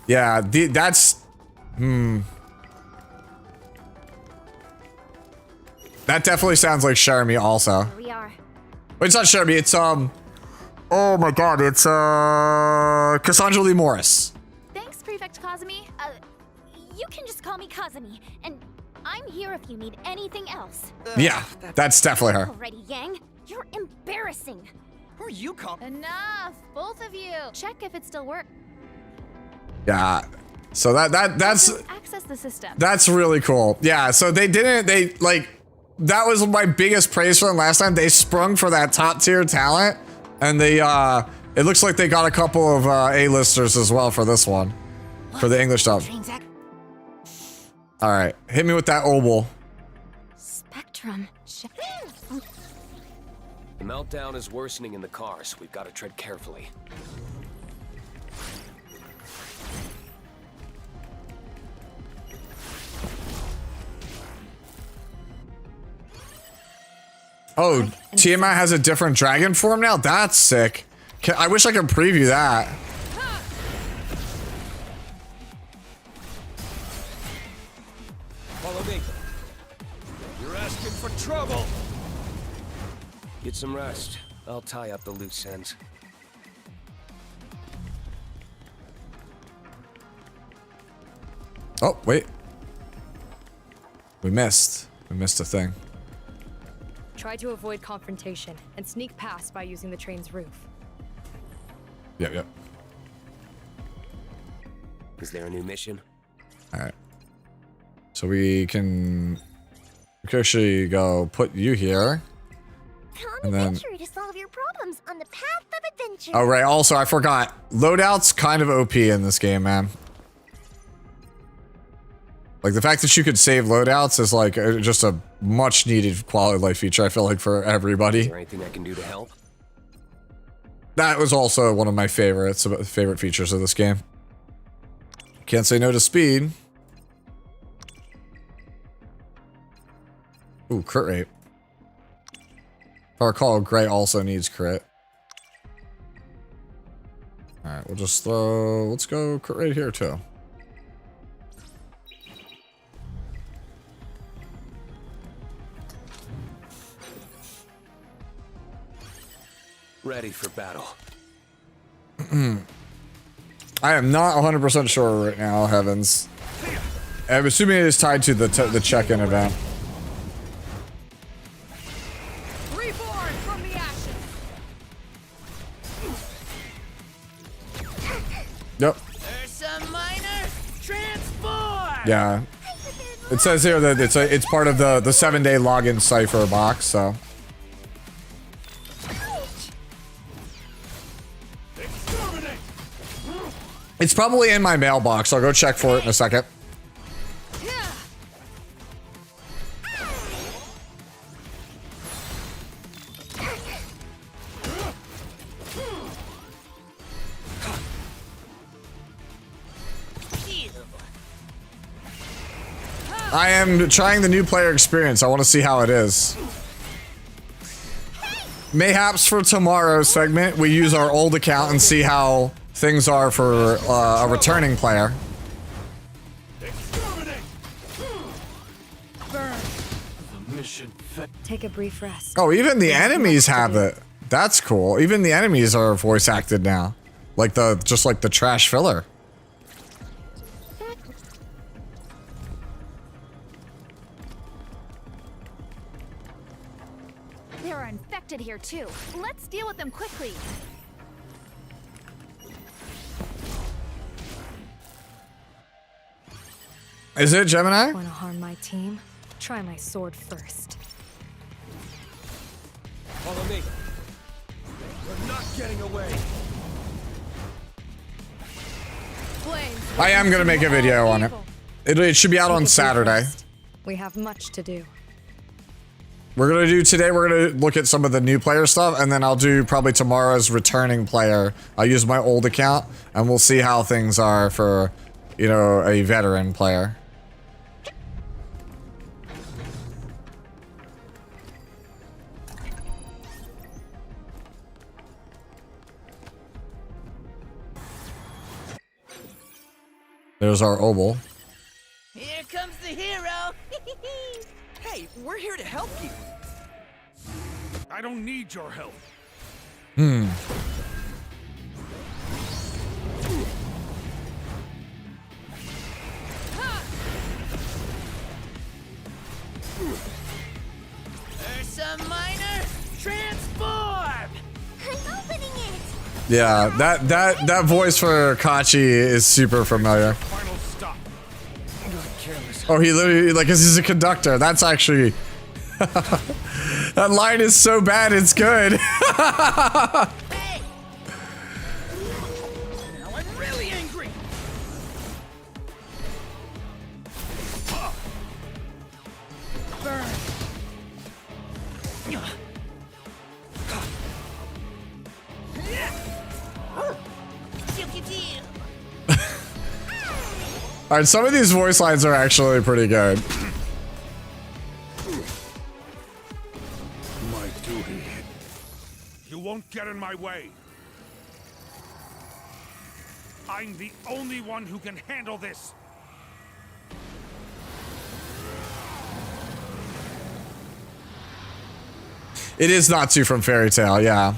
Yeah, that's That definitely sounds like Jeremy also. Here we are. Wait, it's not Jeremy, it's oh my god, it's Cassandra Lee Morris. thanks, Prefect Kazumi. You can just call me Kazumi, and I'm here if you need anything else. Yeah, that's definitely her. Already, Yang. You're embarrassing. Who are you calling? Enough, both of you. Check if it still works. Yeah. So that's Access the system. that's really cool. Yeah, so they like that was my biggest praise for them last time. They sprung for that top tier talent, and they it looks like they got a couple of A-listers as well for this one. For the English dub. All right, hit me with that Obel. Spectrum. The meltdown is worsening in the cars. We've got to tread carefully. Oh, Tiamat has a different dragon form now? That's sick. I wish I could preview that. Follow me. You're asking for trouble. Get some rest. I'll tie up the loose ends. Oh, wait. We missed a thing. Try to avoid confrontation and sneak past by using the train's roof. Yep. Is there a new mission? Alright. So we can actually go put you here. Come And then- adventure to solve your problems on the path of adventure. Oh, right. Also, I forgot. Loadout's kind of OP in this game, man. Like, the fact that you could save loadouts is, like, just a much-needed quality of life feature, I feel like, for everybody. Is there anything I can do to help? That was also one of my favorite features of this game. Can't say no to speed. Ooh, crit rate. If I recall, Gray also needs crit. Alright, we'll just let's go crit rate here too. Ready for battle. I am not 100% sure right now, Heavens. I'm assuming it is tied to the check-in event. Reborn from the ashes. Yep. Ursa Minor, transform! Yeah. It says here that it's part of the 7-day login cipher box, so. It's probably in my mailbox. I'll go check for it in a second. I am trying the new player experience. I want to see how it is. Mayhaps for tomorrow's segment, we use our old account and see how things are for a returning player. Take a brief rest. Oh, even the enemies have it. That's cool. Even the enemies are voice acted now. Like just like the trash filler. distracted here too. Let's deal with them quickly. Is it Gemini? Want to harm my team? Try my sword first. Follow me. We're not getting away. I am gonna make a video on it. It should be out on Saturday. We have much to do. We're gonna look at some of the new player stuff, and then I'll do probably tomorrow's returning player. I'll use my old account, and we'll see how things are for, you know, a veteran player. There's our Obel. Here comes the hero. Hey, we're here to help you. I don't need your help. Hmm. Ursa Minor, transform! I'm opening it! Yeah, that voice for Kachi is super familiar. Final stop. Oh, he literally, like, 'cause he's a conductor. That's actually... that line is so bad, it's good. Hey! Now I'm really angry. Burn. Alright, some of these voice lines are actually pretty good. My duty. You won't get in my way. I'm the only one who can handle this. It is Natsu from Fairy Tail, yeah.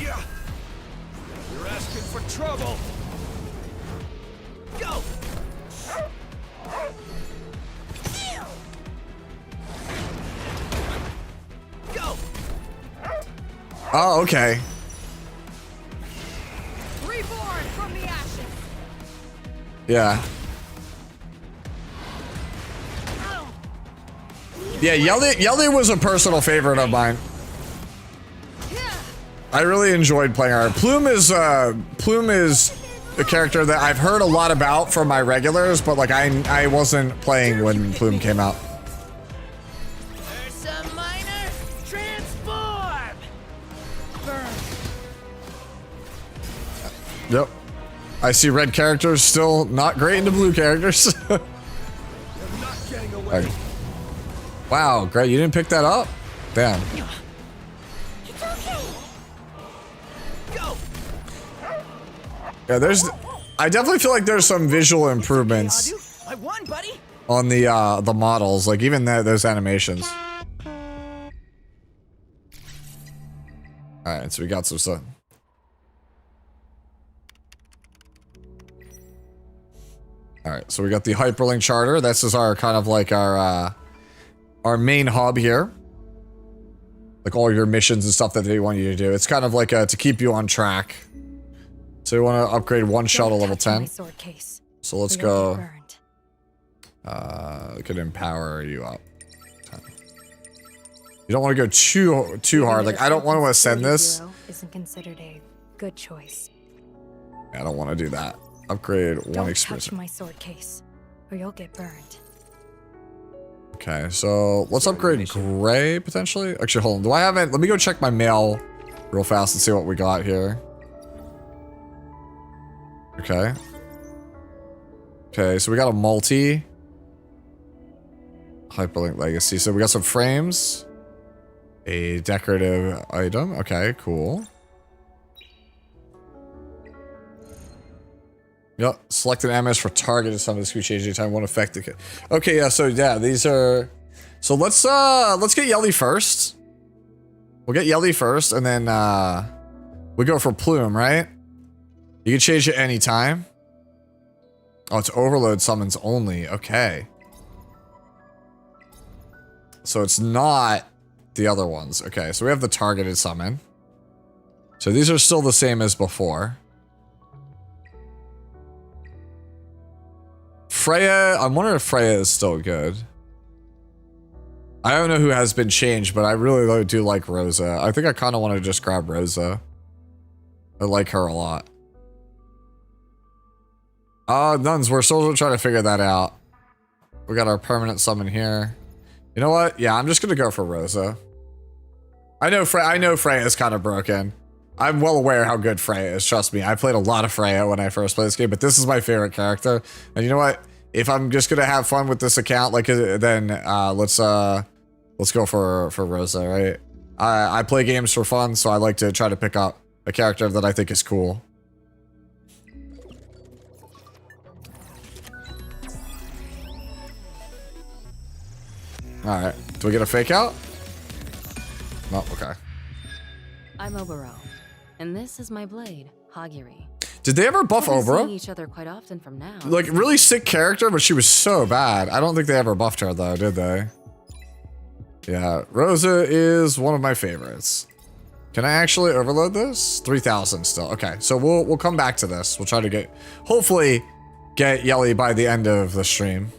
Yeah. You're asking for trouble. Go! Go! Oh, okay. Reborn from the ashes. Yeah. Yeah, Yelly was a personal favorite of mine. I really enjoyed playing her. Plume is a character that I've heard a lot about from my regulars, but like I wasn't playing when Plume came out. Ursa Minor, transform! Burn. Yep. I see red characters still not great into blue characters. You're not getting away. Okay. Wow, great. You didn't pick that up? Damn. It's okay! Go! Yeah, I definitely feel like there's some visual improvements I won, buddy. on the models, like even those animations. Alright, so we got some stuff. Alright, so we got the Hyperlink Charter. This is our kind of like our main hub here. Like all your missions and stuff that they want you to do. It's kind of like to keep you on track. So we want to upgrade one shuttle level 10. So let's go. We could empower you up. You don't want to go too hard. Like I don't want to ascend this. Isn't considered a good choice. I don't want to do that. Upgrade one experience. Touch my sword case, or you'll get burned. Okay, so let's upgrade Gray potentially. Actually, hold on. Do I have it? Let me go check my mail real fast and see what we got here. Okay. Okay, so we got a multi. Hyperlink Legacy. So we got some frames. A decorative item. Okay, cool. Yep. Select an MS for targeted summon the screech agent time. Won't affect the kit. Okay, yeah, so yeah, these are. So let's get Yelly first. We'll get Yelly first, and then we go for Plume, right? You can change it anytime. Oh, it's overload summons only. Okay. So it's not the other ones. Okay, so we have the targeted summon. So these are still the same as before. Freya, I'm wondering if Freya is still good. I don't know who has been changed, but I really do like Rosa. I think I kind of want to just grab Rosa. I like her a lot. Nuns, we're still trying to figure that out. We got our permanent summon here. You know what? Yeah, I'm just gonna go for Rosa. I know Freya is kind of broken. I'm well aware how good Freya is, trust me. I played a lot of Freya when I first played this game, but this is my favorite character. And you know what? If I'm just gonna have fun with this account, like, then let's go for Rosa, right? I play games for fun, so I like to try to pick up a character that I think is cool. Alright, do we get a fake out? No, okay. I'm Oboro, and this is my blade, Hagiri. Did they ever buff We'll be Oboro? seeing each other quite often from now. Like, really sick character, but she was so bad. I don't think they ever buffed her, though, did they? Yeah, Rosa is one of my favorites. Can I actually overload this? 3,000 still. Okay, so we'll come back to this. We'll try to hopefully get Yelly by the end of the stream.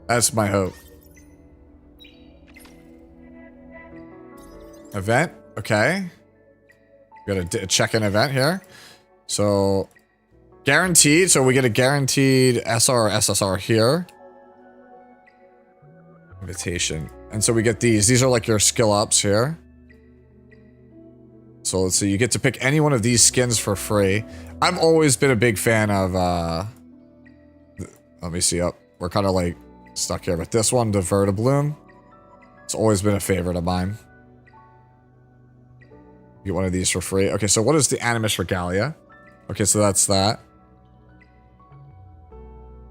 That's my hope. Event, okay. Got a check-in event here. So, guaranteed. So we get a guaranteed SR or SSR here. Invitation. And so we get these. These are like your skill ups here. So let's see. You get to pick any one of these skins for free. I've always been a big fan of, let me see up. We're kind of like stuck here. But this one, the Vertibloom. It's always been a favorite of mine. Get one of these for free. Okay, so what is the Animus Regalia? Okay, so that's that.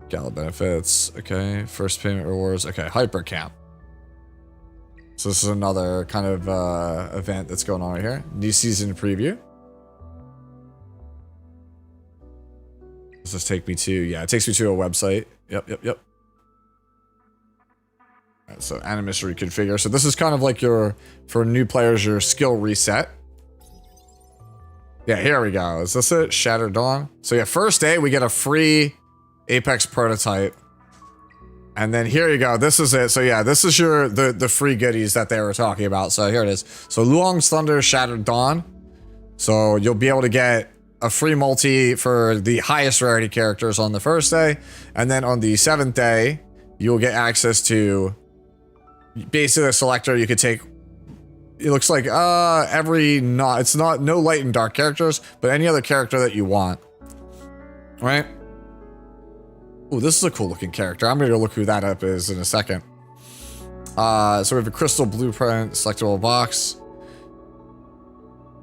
Gala benefits. Okay, first payment rewards. Okay, Hyper Camp. So this is another kind of event that's going on right here. New season preview. Does this take me to? Yeah, it takes me to a website. Yep. Alright, so Animus reconfigure. So this is kind of like for new players, your skill reset. Yeah, here we go. Is this it? Shattered Dawn. So yeah, first day we get a free Apex prototype. And then here you go. This is it. So yeah, this is the free goodies that they were talking about. So here it is. So Loong's Thunder Shattered Dawn. So you'll be able to get a free multi for the highest rarity characters on the first day. And then on the 7th day, you'll get access to basically a selector you could take. It looks like it's not no light and dark characters, but any other character that you want. Right? Oh, this is a cool looking character. I'm gonna go look who that up is in a second. So we have a crystal blueprint, selectable box.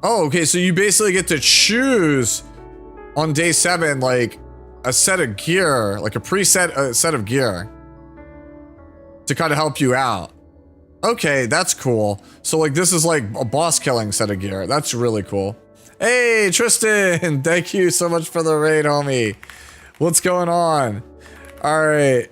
Oh, okay, so you basically get to choose on day 7, like a set of gear, like a preset set of gear to kind of help you out. Okay, that's cool. So like this is like a boss killing set of gear. That's really cool. Hey, Tristan, thank you so much for the raid, homie. What's going on? All right.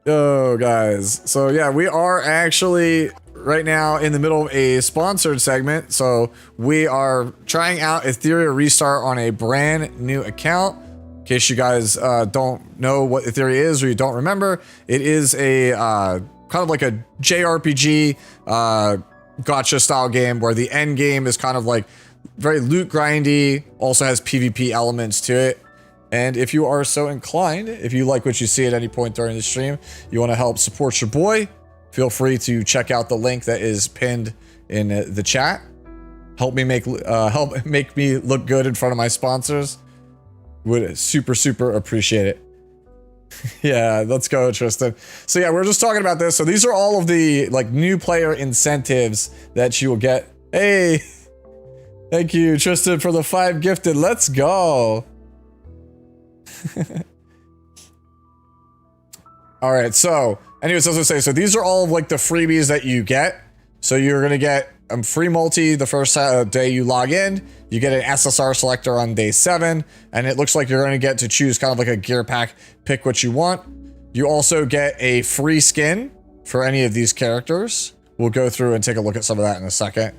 Oh, guys. So yeah, we are actually right now in the middle of a sponsored segment. So we are trying out Etheria Restart on a brand new account. In case you guys don't know what Etheria is or you don't remember, it is a kind of like a JRPG gacha style game where the end game is kind of like very loot grindy, also has PvP elements to it. And if you are so inclined, if you like what you see at any point during the stream, you want to help support your boy, feel free to check out the link that is pinned in the chat. Help me make me look good in front of my sponsors. Would super appreciate it. Yeah, let's go, Tristan. So yeah, we're just talking about this. So these are all of the like new player incentives that you will get. Hey, thank you, Tristan, for the 5 gifted. Let's go. All right. So, anyways, as I say, so these are all of like the freebies that you get. So you're gonna get free multi the first day you log in. You get an SSR selector on day 7, and it looks like you're going to get to choose kind of like a gear pack, pick what you want. You also get a free skin for any of these characters. We'll go through and take a look at some of that in a second.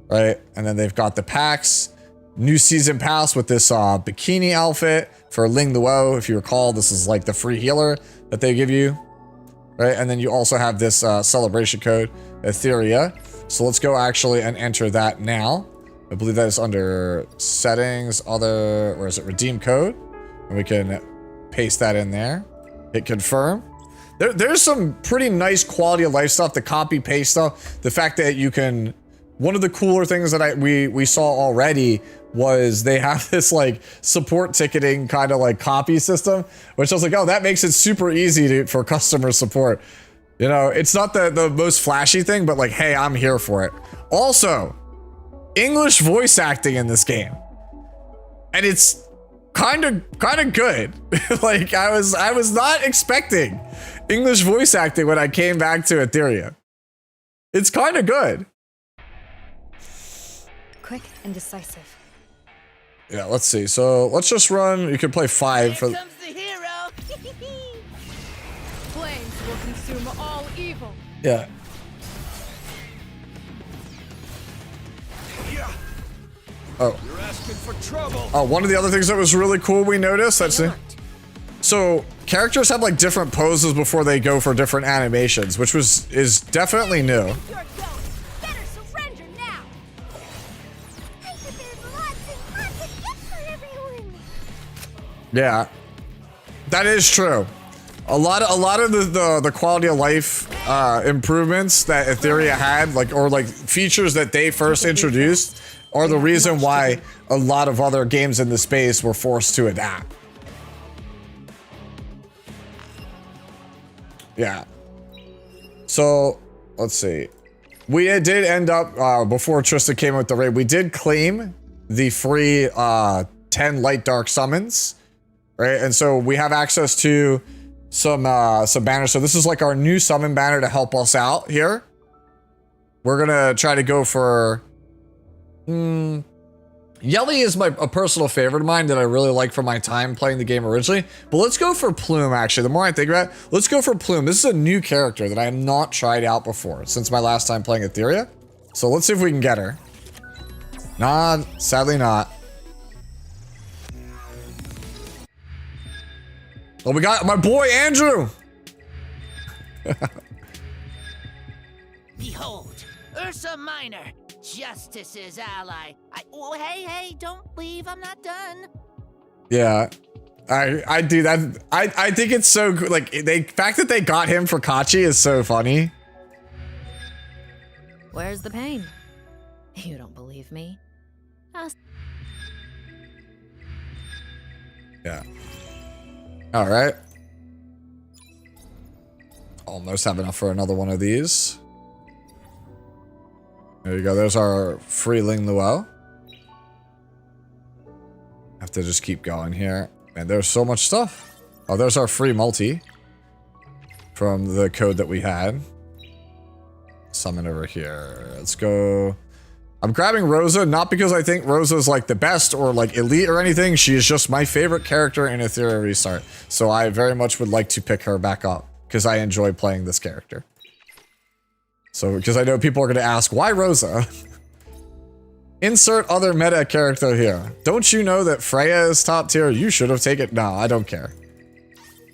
Right? And then they've got the packs. New season pass with this bikini outfit for Ling Luo. If you recall, this is like the free healer that they give you. Right? And then you also have this celebration code, Etheria. So let's go actually and enter that now. I believe that is under settings, where is it? Redeem code. And we can paste that in there. Hit confirm. There's some pretty nice quality of life stuff, the copy paste stuff. The fact that you can, one of the cooler things that we saw already was they have this like support ticketing kind of like copy system, which I was like, oh, that makes it super easy for customer support. You know, it's not the most flashy thing, but like, hey, I'm here for it. Also, English voice acting in this game, and it's kind of good. Like I was not expecting English voice acting when I came back to Etheria. It's kind of good. Quick and decisive. Yeah, let's see. So let's just run. You can play 5 for. Here comes the hero. Flames will consume all evil. Yeah. Oh. You're asking for trouble. Oh, one of the other things that was really cool we noticed, so characters have like different poses before they go for different animations, which is definitely new. Yeah, that is true. A lot of the quality of life improvements that Etheria had, like features that they first introduced, are the reason why a lot of other games in the space were forced to adapt. Yeah. So let's see. We did end up before Trista came with the raid. We did claim the free 10 light dark summons, right? And so we have access to some banners. So this is like our new summon banner to help us out here. We're gonna try to go for Yelly is a personal favorite of mine that I really like from my time playing the game originally. But let's go for Plume, actually. The more I think about it, let's go for Plume. This is a new character that I have not tried out before since my last time playing Etheria. So let's see if we can get her. Nah, sadly not. Oh, we got my boy Andrew. Behold, Ursa Minor, Justice's ally. Oh, hey, don't leave. I'm not done. Yeah, I do that. I think it's so good. Like the fact that they got him for Kachi is so funny. Where's the pain? You don't believe me? Yeah. All right. Almost have enough for another one of these. There you go. There's our free Ling Luo. Have to just keep going here. And there's so much stuff. Oh, there's our free multi from the code that we had. Summon over here. Let's go. I'm grabbing Rosa, not because I think Rosa's like the best or like elite or anything. She is just my favorite character in Etheria Restart. So I very much would like to pick her back up because I enjoy playing this character. So, because I know people are going to ask, why Rosa? Insert other meta character here. Don't you know that Freya is top tier? You should have taken... No, I don't care.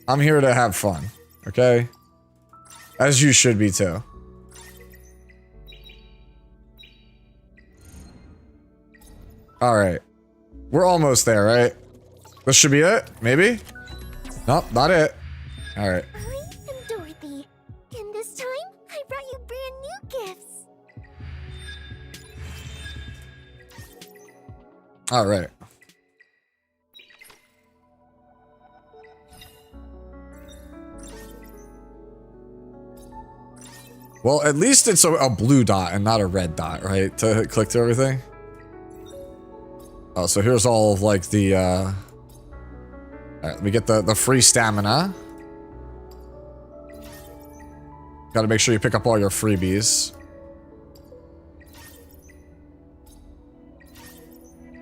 I'm here to have fun. Okay? As you should be too. Alright. We're almost there, right? This should be it? Maybe? Nope, not it. Alright. I am Dorothy, and this time I brought you brand new gifts. Alright. Well, at least it's a blue dot and not a red dot, right? To click to everything. Oh, so here's all of like the all right, let me get the free stamina. Gotta make sure you pick up all your freebies.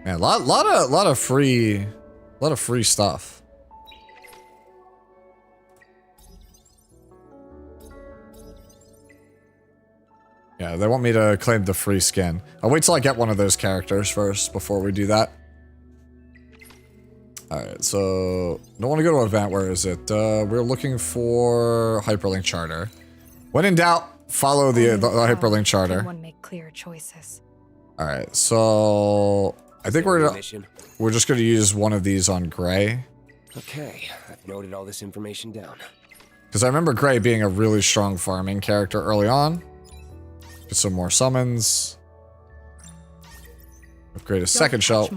Man, a lot of free stuff. Yeah, they want me to claim the free skin. I'll wait till I get one of those characters first before we do that. Alright, so don't want to go to event. Where is it? We're looking for hyperlink charter. When in doubt, follow the hyperlink charter. Everyone make clear choices. Alright, so I think we're just going to use one of these on Gray. Okay, I've noted all this information down. Because I remember Gray being a really strong farming character early on. Get some more summons. Upgrade a second shell.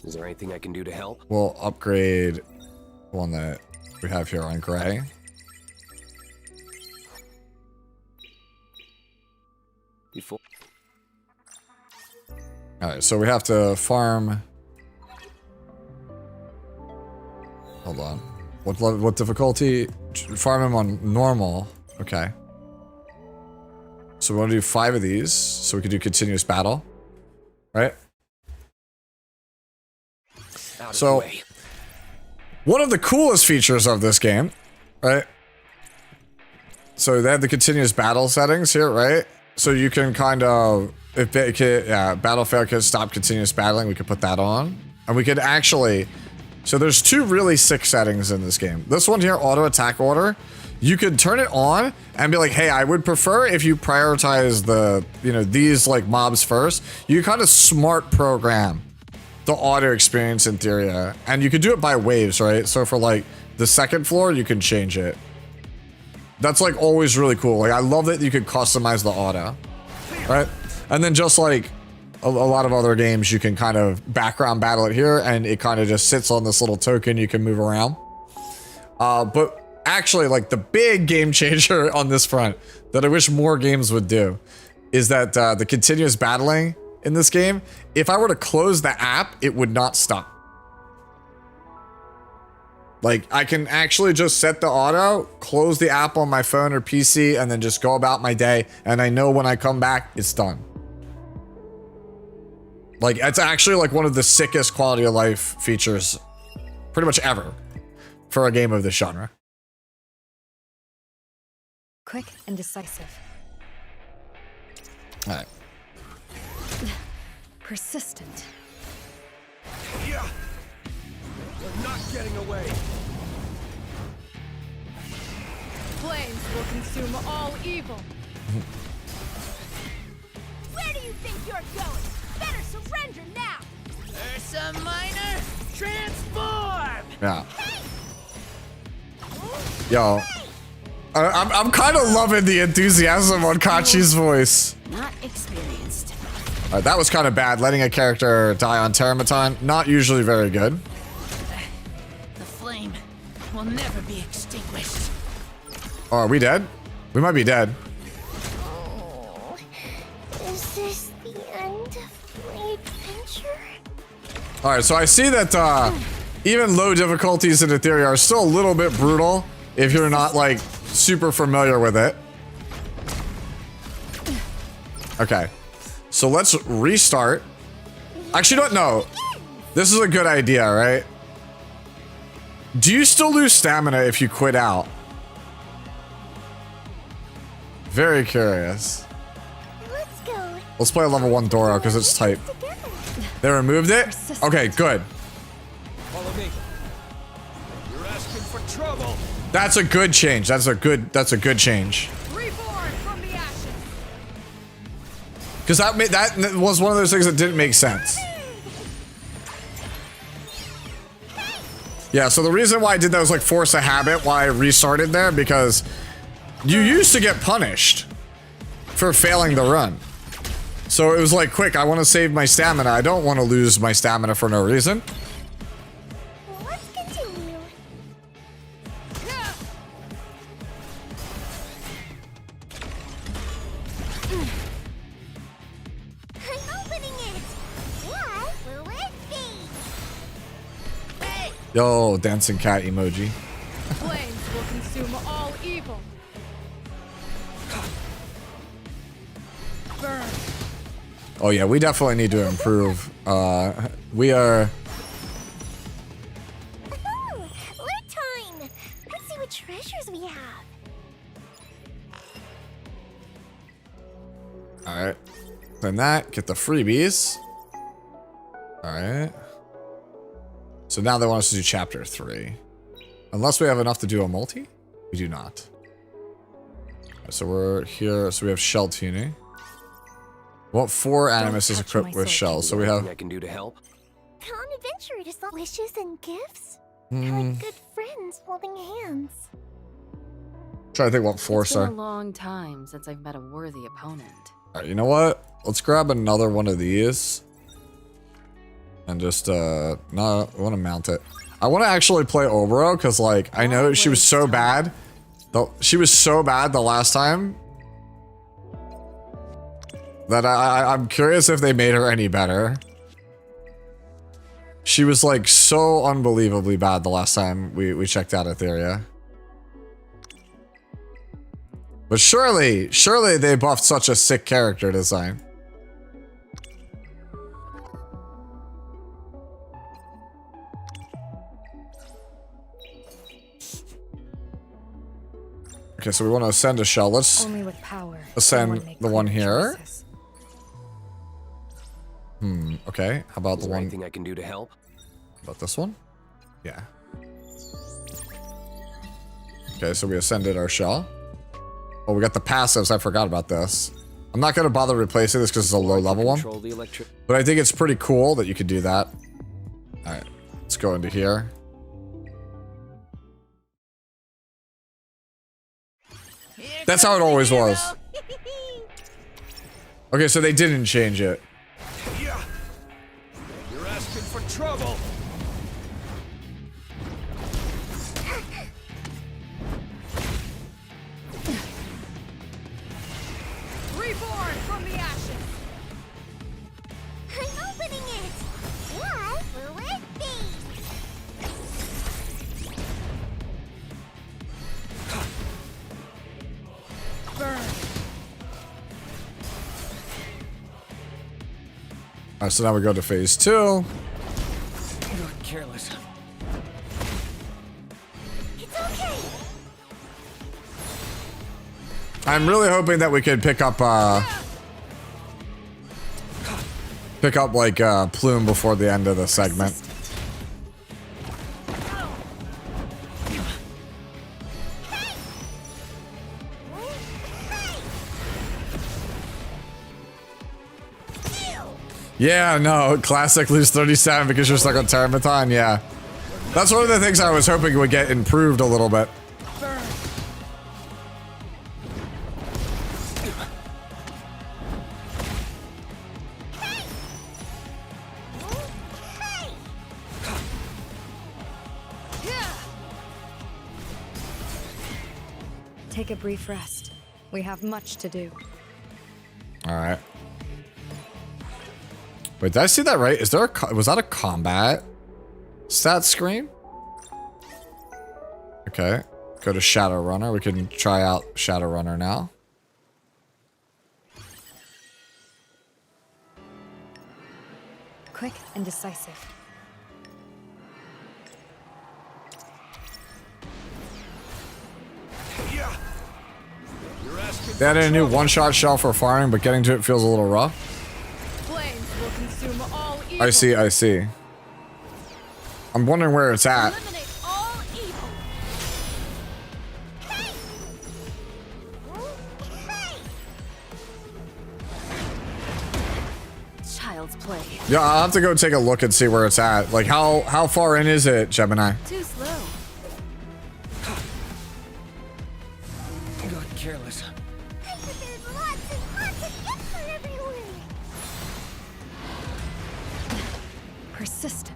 Is there anything I can do to help? We'll upgrade the one that we have here on Gray. Alright, so we have to farm. Hold on. What difficulty? Farm him on normal. Okay. So we want to do 5 of these, so we can do continuous battle. Right? So, one of the coolest features of this game, right? So they have the continuous battle settings here, right? So you can kind of, if battle fail can stop continuous battling, we could put that on. And we could actually, so there's 2 really sick settings in this game. This one here, auto attack order, you could turn it on and be like, hey, I would prefer if you prioritize the, these like mobs first. You kind of smart program the auto experience in Etheria, and you could do it by waves, right? So for like the second floor, you can change it. That's like always really cool. Like I love that you could customize the auto, right? And then just like a lot of other games, you can kind of background battle it here, and it kind of just sits on this little token you can move around. But actually, like the big game changer on this front that I wish more games would do is that the continuous battling in this game, if I were to close the app, it would not stop. Like, I can actually just set the auto, close the app on my phone or PC, and then just go about my day, and I know when I come back, it's done. Like, it's actually like one of the sickest quality of life features pretty much ever for a game of this genre. Quick and decisive. All right. Persistent. Yeah. We're not getting away. Flames will consume all evil. Where do you think you're going? Better surrender now! Ursa Minor, transform! Yeah. Yo. I'm kind of loving the enthusiasm on Kachi's voice. Not experienced. Alright, that was kind of bad. Letting a character die on Terramaton, not usually very good. The flame will never be extinguished. Oh, are we dead? We might be dead. Oh, is this the end of my adventure? Alright, so I see that even low difficulties in Etheria are still a little bit brutal if you're not, like, super familiar with it. Okay. So let's restart. Actually, don't know. This is a good idea, right? Do you still lose stamina if you quit out? Very curious. Let's go. Let's play a level 1 Doro because it's type. They removed it? Okay, good. Follow me. You're asking for trouble. That's a good change. That's a good change. Reborn from the ashes. Because that was one of those things that didn't make sense. Yeah, so the reason why I did that was like force a habit why I restarted there, because you used to get punished for failing the run. So it was like, quick, I want to save my stamina. I don't want to lose my stamina for no reason. Let's continue. I'm opening it. What will it be? Hey! Yo, dancing cat emoji. Flames will consume all evil. Burn. Oh yeah, we definitely need to improve. We are... Oh, loot time! Let's see what treasures we have. open that, get the freebies. Alright. So now they want us to do chapter 3. Unless we have enough to do a multi? We do not. So we're here, so we have shell tuning. What 4 animus is equipped with shells? So we have... I can do to help. Come adventure to some wishes and gifts. Hmm. Like good friends holding hands. Trying to think what 4 It's been star. a long time since I've met a worthy opponent. Alright, you know what? Let's grab another one of these. And just, no, I want to mount it. I want to actually play Obero, because, like, I know she was so bad. She was so bad the last time. That I'm curious if they made her any better. She was, like, so unbelievably bad the last time we checked out Etheria. But surely they buffed such a sick character design. Okay, so we want to ascend a shell. Let's Only with power ascend the one here. Okay. How about the one? Anything I can do to help? About this one? Yeah. Okay, so we ascended our shell. Oh, we got the passives. I forgot about this. I'm not going to bother replacing this because it's a low level one. But I think it's pretty cool that you could do that. Alright, let's go into here. That's how it always was. Okay, so they didn't change it. Yeah. You're asking for trouble. Reborn from the ashes. I'm opening it. What will it be? Burn. Alright, so now we go to phase 2. You're careless. It's okay. I'm really hoping that we could pick up like Plume before the end of the segment. Yeah, no, classic lose 37 because you're stuck on Terramaton, yeah. That's one of the things I was hoping would get improved a little bit. Take a brief rest. We have much to do. Alright. Wait, did I see that right? Is there a was that a combat stat screen? Okay. Go to Shadowrunner. We can try out Shadowrunner now. Quick and decisive. Yeah. You're asking They added a new one-shot shell for farming, but getting to it feels a little rough. Flames will consume all evil. I see, I see. I'm wondering where it's at. Eliminate all evil. Child's play. Yeah, I'll have to go take a look and see where it's at. Like, how far in is it, Gemini? Too slow. You got careless. I prepared lots and lots of gifts for everyone. Persistent.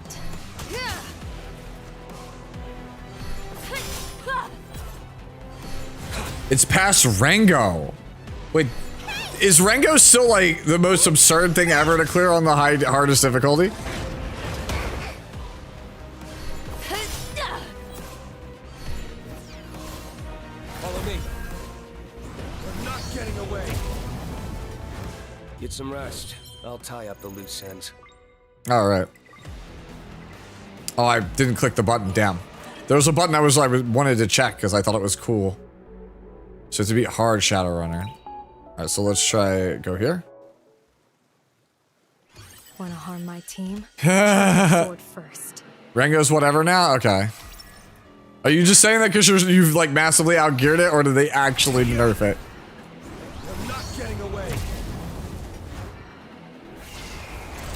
It's past Rengo. Wait, is Rengo still like the most absurd thing ever to clear on the hardest difficulty? Follow me. We're not getting away. Get some rest. I'll tie up the loose ends. All right. Oh, I didn't click the button. Damn. There was a button I wanted to check because I thought it was cool. So to beat hard Shadowrunner. All right, so let's try go here. Want to harm my team? Try my sword first. Rengo's whatever now? Okay. Are you just saying that because you've like massively outgeared it, or do they actually nerf it? I'm not getting away.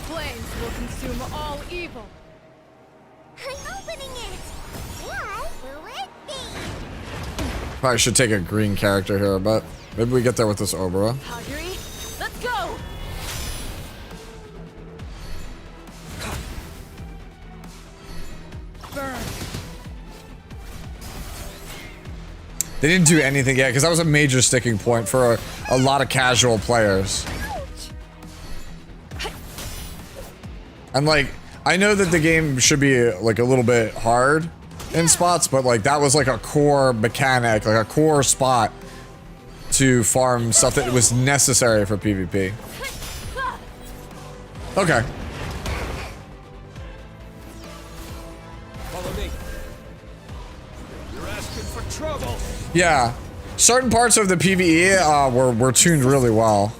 Flames will consume all evil. I'm opening it. What will it be? Probably should take a green character here, but maybe we get there with this Obra. Hagiri, let's go! Burn. They didn't do anything yet because that was a major sticking point for a lot of casual players. And like, I know that the game should be like a little bit hard in spots, but like that was like a core mechanic, like a core spot to farm stuff that was necessary for PvP. Okay. Follow me. You're asking for trouble. Yeah, certain parts of the PvE were tuned really well.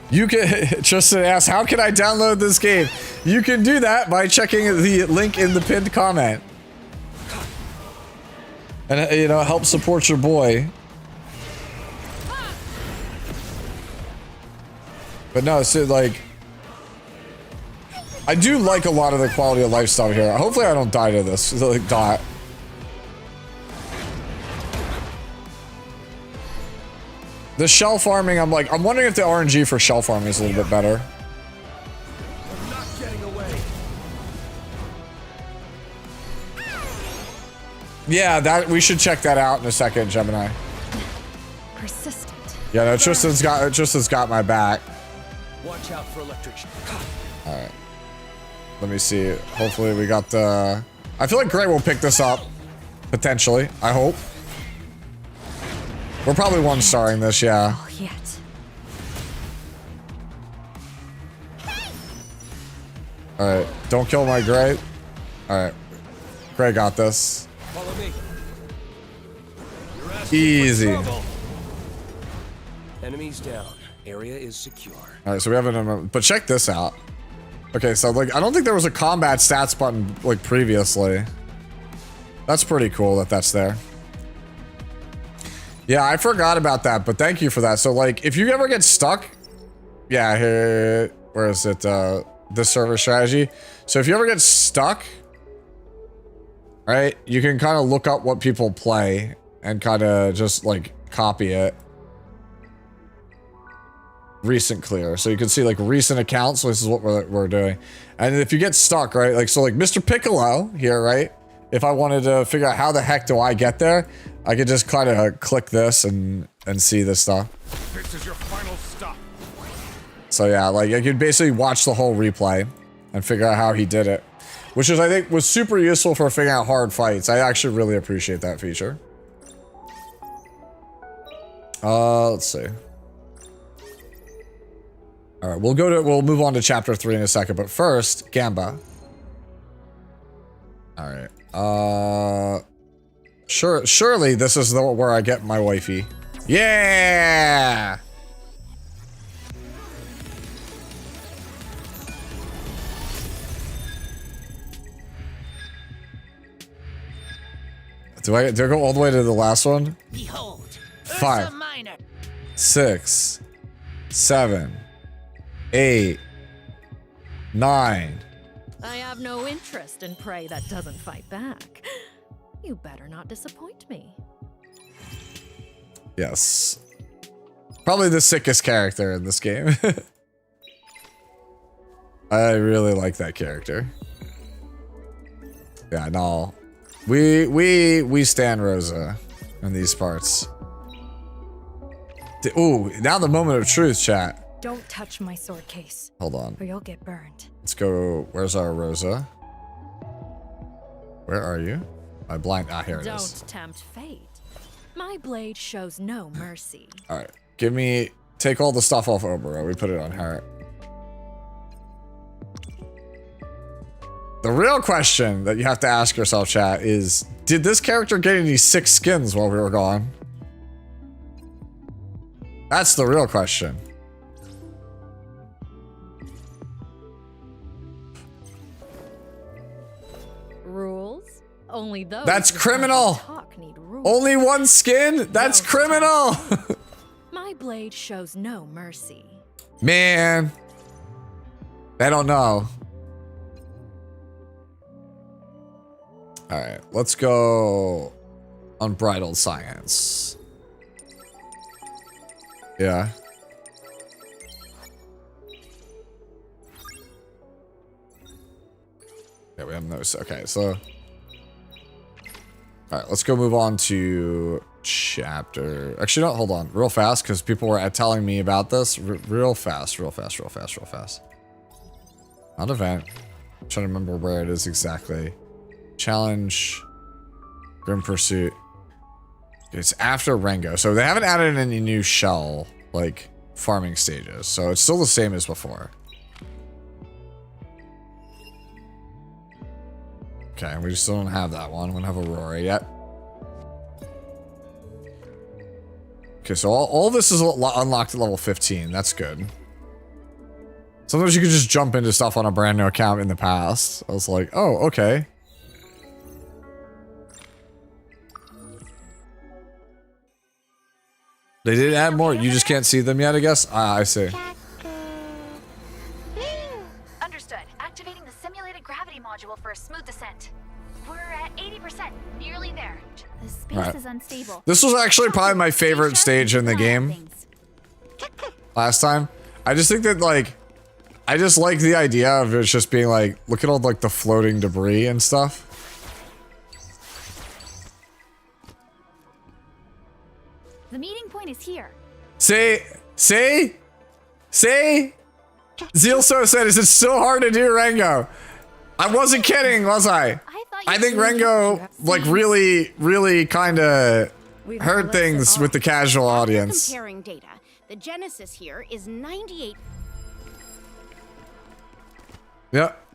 You can Tristan asks, how can I download this game? You can do that by checking the link in the pinned comment. And you know, help support your boy. But no, so like, I do like a lot of the quality of life stuff here. Hopefully I don't die to this. Like, dot. The shell farming, I'm wondering if the RNG for shell farming is a little bit better. I'm not getting away. Yeah, that we should check that out in a second, Gemini. Persistent. Yeah, no, Tristan's got my back. Watch out for electric. All right. Let me see. Hopefully we got the. I feel like Gray will pick this up potentially. I hope. We're probably one-starring this, yeah. Oh, yet. All right, don't kill my Gray. All right, Gray got this. Follow me. Easy. Enemies down. Area is secure. All right, so we have an. But check this out. Okay, so like I don't think there was a combat stats button like previously. That's pretty cool that that's there. Yeah, I forgot about that, but thank you for that. So like, if you ever get stuck, yeah, here, where is it? This server strategy. So if you ever get stuck, right, you can kind of look up what people play and kind of just like copy it. Recent clear, so you can see like recent accounts. So this is what we're doing. And if you get stuck, right, like so, like Mr. Piccolo here, right? If I wanted to figure out how the heck do I get there, I could just kind of click this and see this stuff. This is your final stop. So yeah, like I could basically watch the whole replay and figure out how he did it, which is I think was super useful for figuring out hard fights. I actually really appreciate that feature. Let's see. All right, we'll move on to chapter 3 in a second, but first, Gamba. All right. Surely this is where I get my wifey. Yeah! Do I go all the way to the last one? Behold, 5, Minor. 6, 7, 8, 9. I have no interest in prey that doesn't fight back. You better not disappoint me. Yes. Probably the sickest character in this game. I really like that character. Yeah, no. We stand Rosa in these parts. Ooh, now the moment of truth, chat. Don't touch my sword case. Hold on. Or you'll get burned. Let's go. Where's our Rosa? Where are you? My blind. Ah, here it is. Don't tempt fate. My blade shows no mercy. All right. Give me. Take all the stuff off Obara. We put it on her. The real question that you have to ask yourself, chat, is did this character get any 6 skins while we were gone? That's the real question. Only those That's who criminal. talk need rules. Only one skin? That's criminal. My blade shows no mercy. Man. They don't know. Alright, let's go Unbridled Science. Yeah. Yeah, we have no. Okay, so. Alright, let's go move on to chapter. Actually, no, hold on. Real fast, because people were telling me about this. Real fast. Not event. I'm trying to remember where it is exactly. Challenge. Grim Pursuit. It's after Rengo. So they haven't added any new shell, like, farming stages. So it's still the same as before. Okay, we still don't have that one. We don't have Aurora yet. Okay, so all this is unlocked at level 15. That's good. Sometimes you could just jump into stuff on a brand new account in the past. I was like, oh, okay. They did add more. You just can't see them yet, I guess? Ah, I see. Understood. Activating the simulated gravity module for a smooth descent. We're at 80%, nearly there. The space is unstable. This was actually probably my favorite stage in the game. Last time. I just think that, like, I just like the idea of it just being like, look at all, like, the floating debris and stuff. The meeting point is here. See? Zealso said, is it so hard to do Rengo? I wasn't kidding, was I? I think Rengo, like, really kind of hurt things with the casual audience. Comparing data, the genesis here is 98. Yep.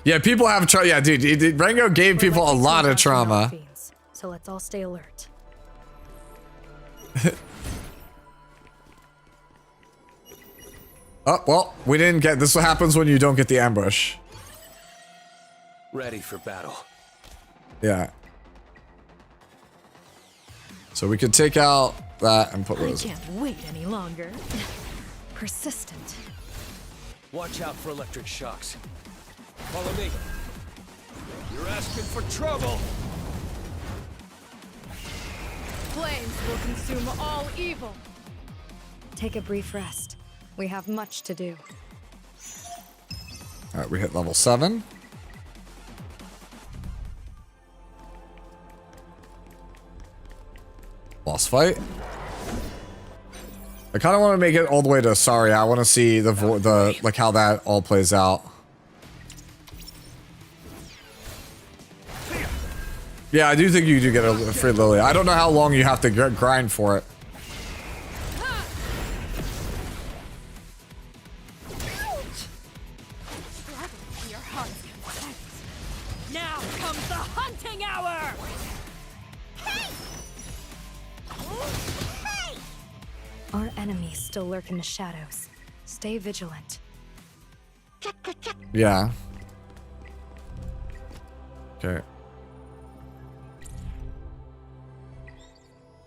Yeah, people have trauma. Yeah, dude, Rengo gave people a lot of trauma. So let's all stay alert. Oh, well, we didn't get... This is what happens when you don't get the ambush. Ready for battle. Yeah. So we could take out that and put those... I can't wait any longer. Persistent. Watch out for electric shocks. Follow me. You're asking for trouble. Flames will consume all evil. Take a brief rest. We have much to do. Alright, we hit level 7. Boss fight. I kind of want to make it all the way to Saria. I want to see the like how that all plays out. Yeah, I do think you do get a free Lily. I don't know how long you have to grind for it. Now comes the hunting hour! Our enemies still lurk in the shadows. Stay vigilant. Yeah. Okay.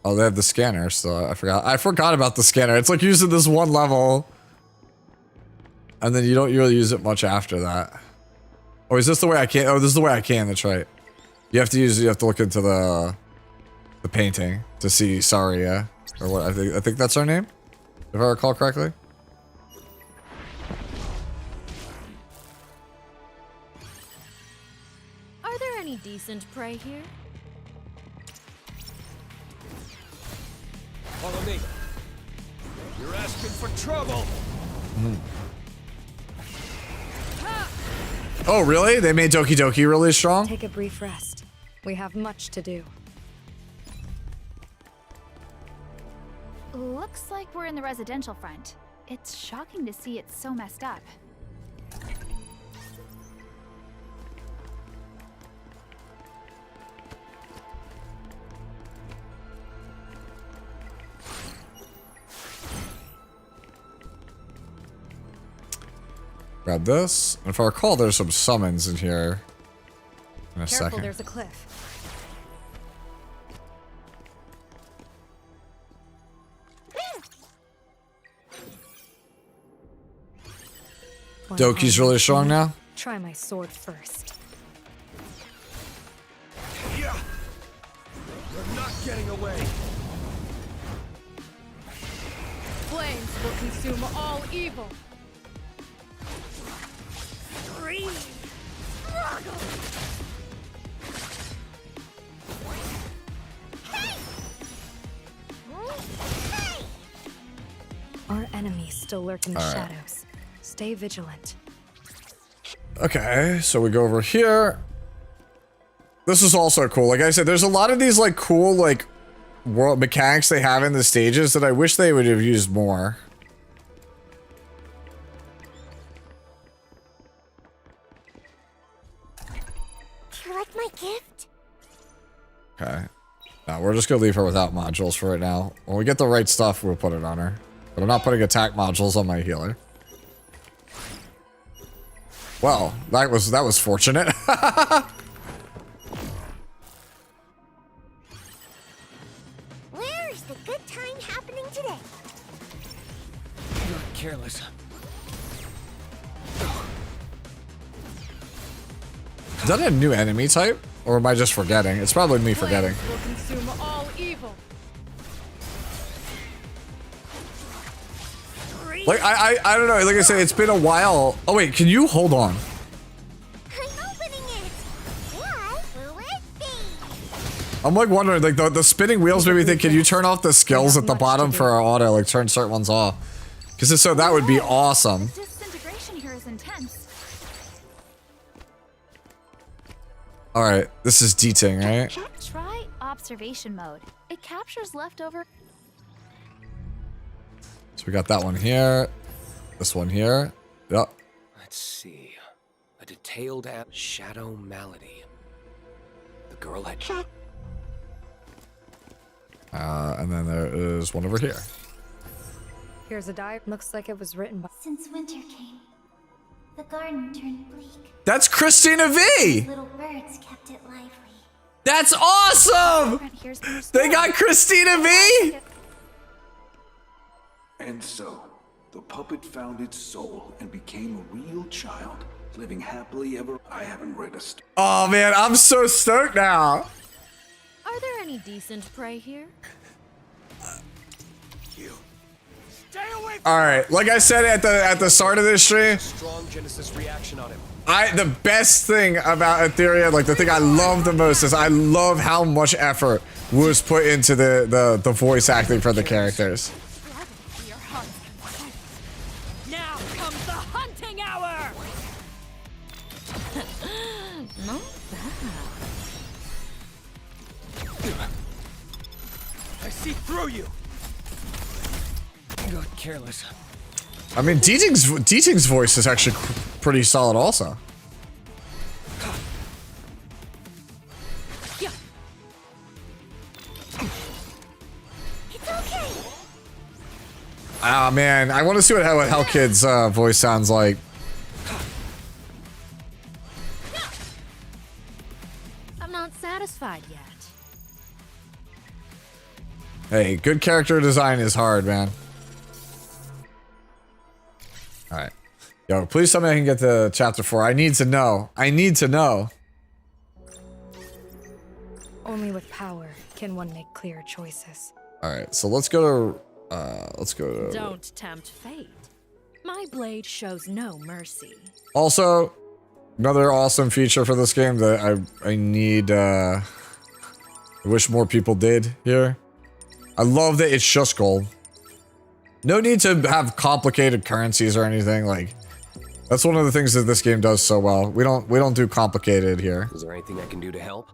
Oh, they have the scanner, so I forgot about the scanner. It's like using this one level. And then you don't really use it much after that. Or is this the way I can? Oh, this is the way I can, that's right. You have to look into the painting to see Saria. Or what I think that's her name, if I recall correctly. Are there any decent prey here? Follow me. You're asking for trouble. Oh, really? They made Doki Doki really strong? Take a brief rest. We have much to do. Looks like we're in the residential front. It's shocking to see it so messed up. Grab this. And if I recall, there's some summons in here in a Careful, second. there's a cliff. Doki's really strong now. Try my sword first. Yeah. You're not getting away. Flames will consume all evil. Our enemies still lurk in the All right. shadows. Stay vigilant. Okay, so we go over here. This is also cool. Like I said, there's a lot of these like cool like world mechanics they have in the stages that I wish they would have used more. Do you like my gift? Okay. No, we're just gonna leave her without modules for right now. When we get the right stuff, we'll put it on her. But I'm not putting attack modules on my healer. Well, that was fortunate. Where is the good time happening today? You're careless. Is that a new enemy type? Or am I just forgetting? It's probably me forgetting. Flames will consume all evil. Like, I don't know. Like I said, it's been a while. Oh, wait. Can you hold on? I'm opening it. What will it be? I'm like wondering, like the spinning wheels made me think, can you turn off the skills at the bottom for our auto? Like turn certain ones off. Because so that would be awesome. Disintegration here is intense. Alright, this is Deeting, right? Try observation mode. It captures leftover. So we got that one here. This one here. Yep. Let's see. A detailed shadow malady. The girl had. And then there is one over here. Here's a diary. Looks like it was written by. Since winter came, the garden turned bleak. That's Christina V! Little birds kept it lively. That's awesome! They got Christina V! And so, the puppet found its soul and became a real child, living happily ever. I haven't read a Oh man, I'm so stoked now. Are there any decent prey here? Alright, like I said at the start of this stream, Strong Genesis reaction on him. the best thing about Etheria, like the thing I love the most is I love how much effort was put into the voice acting for the characters. Now comes the hunting hour. Not bad. I see through you. You're careless. I mean, Deeting's voice is actually pretty solid also. It's okay. Ah man, I want to see what how Kid's voice sounds like. I'm not satisfied yet. Hey, good character design is hard, man. Alright. Yo, please tell me I can get to chapter 4. I need to know. I need to know. Only with power can one make clear choices. Alright, so let's go to Don't tempt fate. My blade shows no mercy. Also, another awesome feature for this game that I need I wish more people did here. I love that it's just gold. No need to have complicated currencies or anything. Like, that's one of the things that this game does so well. We don't do complicated here. Is there anything I can do to help?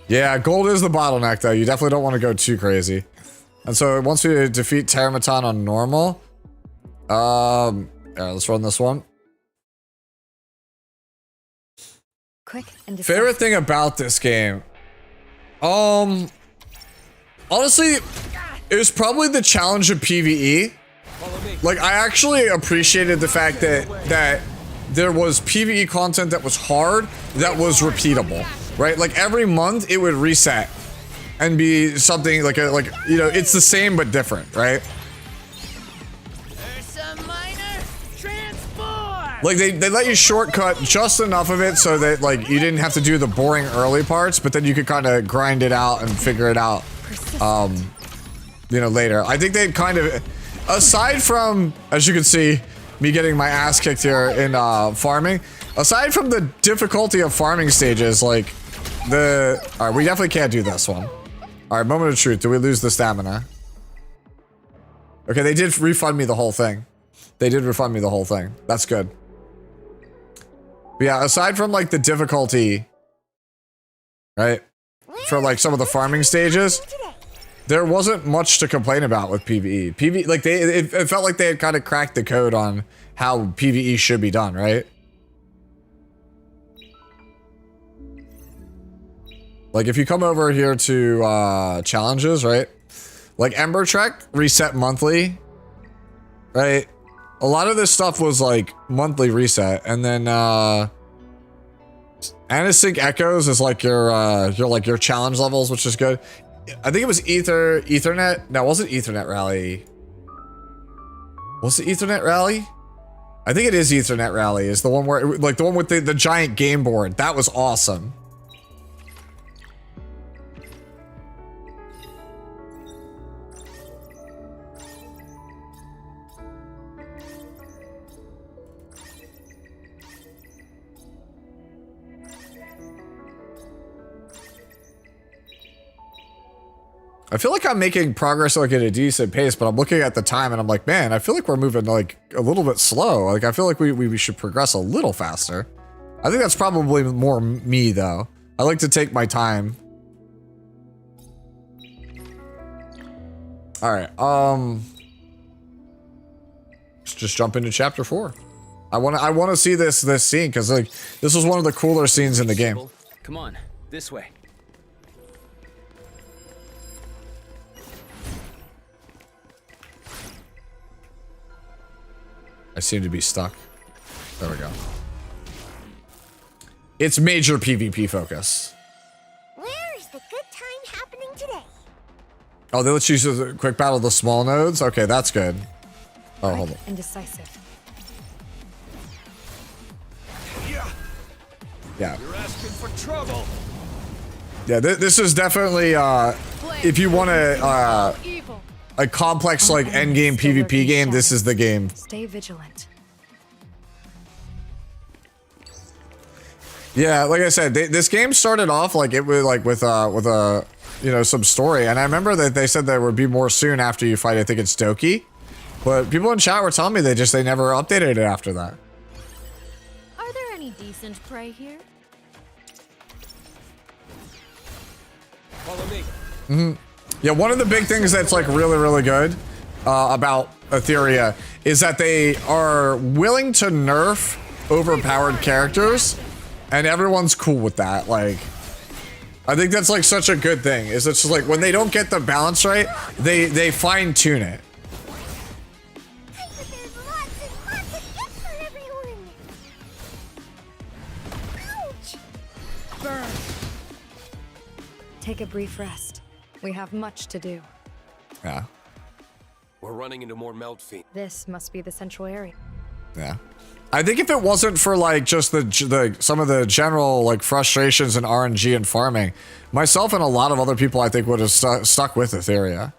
Yeah, gold is the bottleneck though. You definitely don't want to go too crazy. And so once we defeat Terramaton on normal, yeah, let's run this one. Quick and decisive. Favorite thing about this game, honestly, it was probably the challenge of PvE. Like, I actually appreciated the fact that there was PvE content that was hard, that was repeatable, right? Like every month it would reset and be something like you know, it's the same but different, right? Like they let you shortcut just enough of it so that like you didn't have to do the boring early parts, but then you could kind of grind it out and figure it out, you know, later. I think they kind of, aside from, as you can see, me getting my ass kicked here in farming, aside from the difficulty of farming stages, like all right, we definitely can't do this one. All right, moment of truth. Do we lose the stamina? Okay, they did refund me the whole thing. They did refund me the whole thing. That's good. But yeah, aside from like the difficulty, right, for like some of the farming stages, there wasn't much to complain about with PvE. PvE, like it felt like they had kind of cracked the code on how PvE should be done, right? Like if you come over here to challenges, right? Like Ember Trek reset monthly, right? A lot of this stuff was like monthly reset, and then Anasync Echoes is like your challenge levels, which is good. I think it was Ethernet. No, it wasn't Ethernet Rally. Was it Ethernet Rally? I think it is Ethernet Rally. Is the one where like the one with the giant game board. That was awesome. I feel like I'm making progress like at a decent pace, but I'm looking at the time and I'm like, man, I feel like we're moving like a little bit slow. Like I feel like we should progress a little faster. I think that's probably more me though. I like to take my time. All right, let's just jump into chapter 4. I want to see this scene because like this was one of the cooler scenes in the game. Come on, this way. I seem to be stuck. There we go. It's major PvP focus. Where is the good time happening today? Oh, they let you use a quick battle of the small nodes? Okay, that's good. Oh, hold on. Indecisive. Yeah. You're asking for trouble. Yeah, this is definitely, if you want a complex, like, endgame PvP game, this is the game. Stay vigilant. Yeah, like I said, this game started off like it was like with a you know, some story, and I remember that they said there would be more soon after you fight. I think it's Doki, but people in chat were telling me they never updated it after that. Are there any decent prey here? Follow me. Mm-hmm. Yeah, one of the big things that's like really good about Etheria is that they are willing to nerf overpowered characters, and everyone's cool with that. Like, I think that's like such a good thing. Is it's just like when they don't get the balance right, they fine tune it. Burn. Take a brief rest. We have much to do. Yeah. We're running into more melt fiends. This must be the central area. Yeah. I think if it wasn't for like just the some of the general like frustrations in RNG and farming, myself and a lot of other people I think would have stuck with Etheria.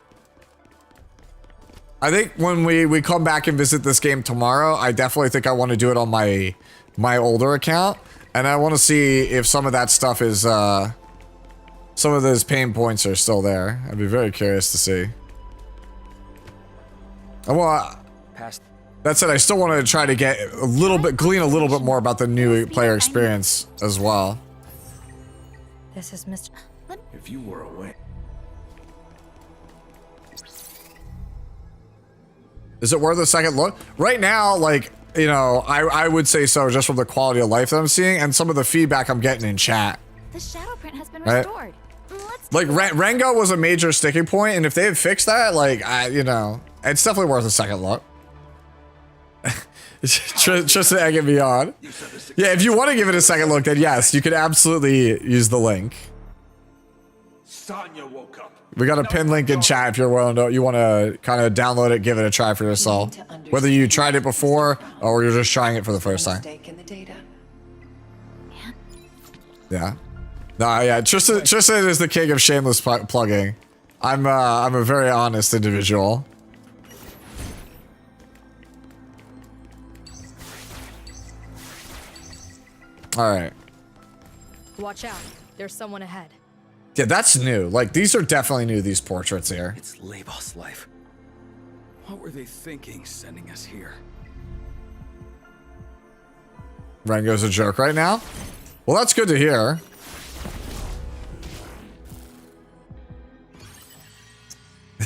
I think when we come back and visit this game tomorrow, I definitely think I want to do it on my older account, and I want to see if some of that stuff is some of those pain points are still there. I'd be very curious to see. That said, I still want to try to get a little bit, glean a little bit more about the new player experience as well. This is Mr. If you were away. Is it worth a second look? Right now, like, you know, I would say so just from the quality of life that I'm seeing and some of the feedback I'm getting in chat. The shadow print has been Right. restored. Like, Rengo was a major sticking point, and if they had fixed that, like, you know, it's definitely worth a second look. Just to egg it beyond. Yeah, if you want to give it a second look, then yes, you could absolutely use the link. Sonya woke up. We got a pin link in chat if you're willing to, you want to kind of download it, give it a try for yourself. Whether you tried it before or you're just trying it for the first time. Yeah. No, yeah, Tristan is the king of shameless plugging. I'm a very honest individual. All right. Watch out. There's someone ahead. Yeah, that's new. Like, these are definitely new, these portraits here. It's Labos' life. What were they thinking sending us here? Rengo's a joke right now? Well, that's good to hear.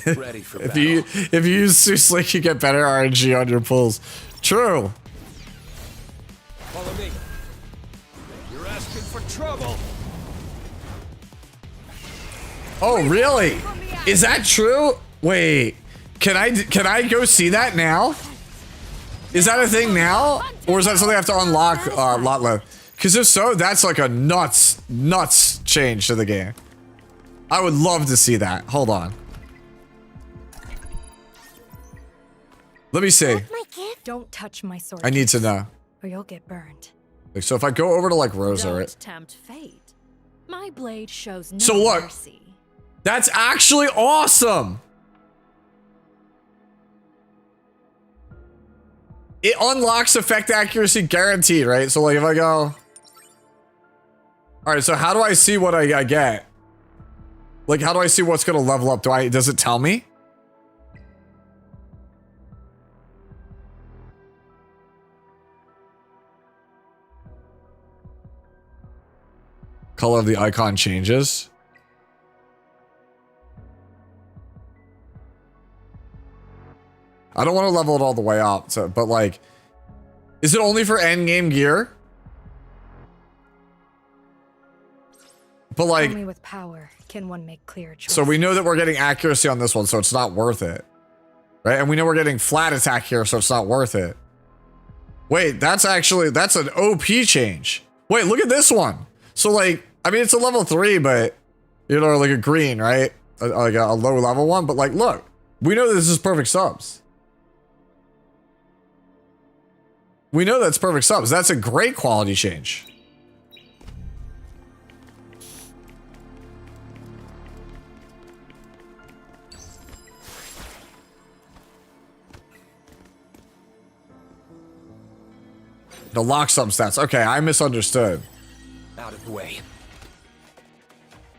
Ready for if battle. you use Slick, you get better RNG on your pulls. True. Follow me. You're asking for trouble. Oh, really? Is that true? Wait, can I go see that now? Is that a thing now? Or is that something I have to unlock lot left? Because if so, that's like a nuts change to the game. I would love to see that. Hold on. Let me see. Don't touch my sword. I need to know. Or you'll get burned. Like, so if I go over to like Rosa, Don't right? tempt fate. My blade shows no So look, mercy. that's actually awesome. It unlocks effect accuracy guaranteed, right? So like if I go, all right, so how do I see what I get? Like, how do I see what's gonna level up? Does it tell me? Color of the icon changes. I don't want to level it all the way up, so, but like, is it only for end game gear? But like, Only with power can one make clear choices. so we know that we're getting accuracy on this one, so it's not worth it, right? And we know we're getting flat attack here, so it's not worth it. Wait, that's an OP change. Wait, look at this one. So like, I mean, it's a level 3, but you know, like a green, right? Like a low level one, but like, look, we know this is perfect subs. We know that's perfect subs. That's a great quality change. The lock sub stats. Okay, I misunderstood. Out of the way.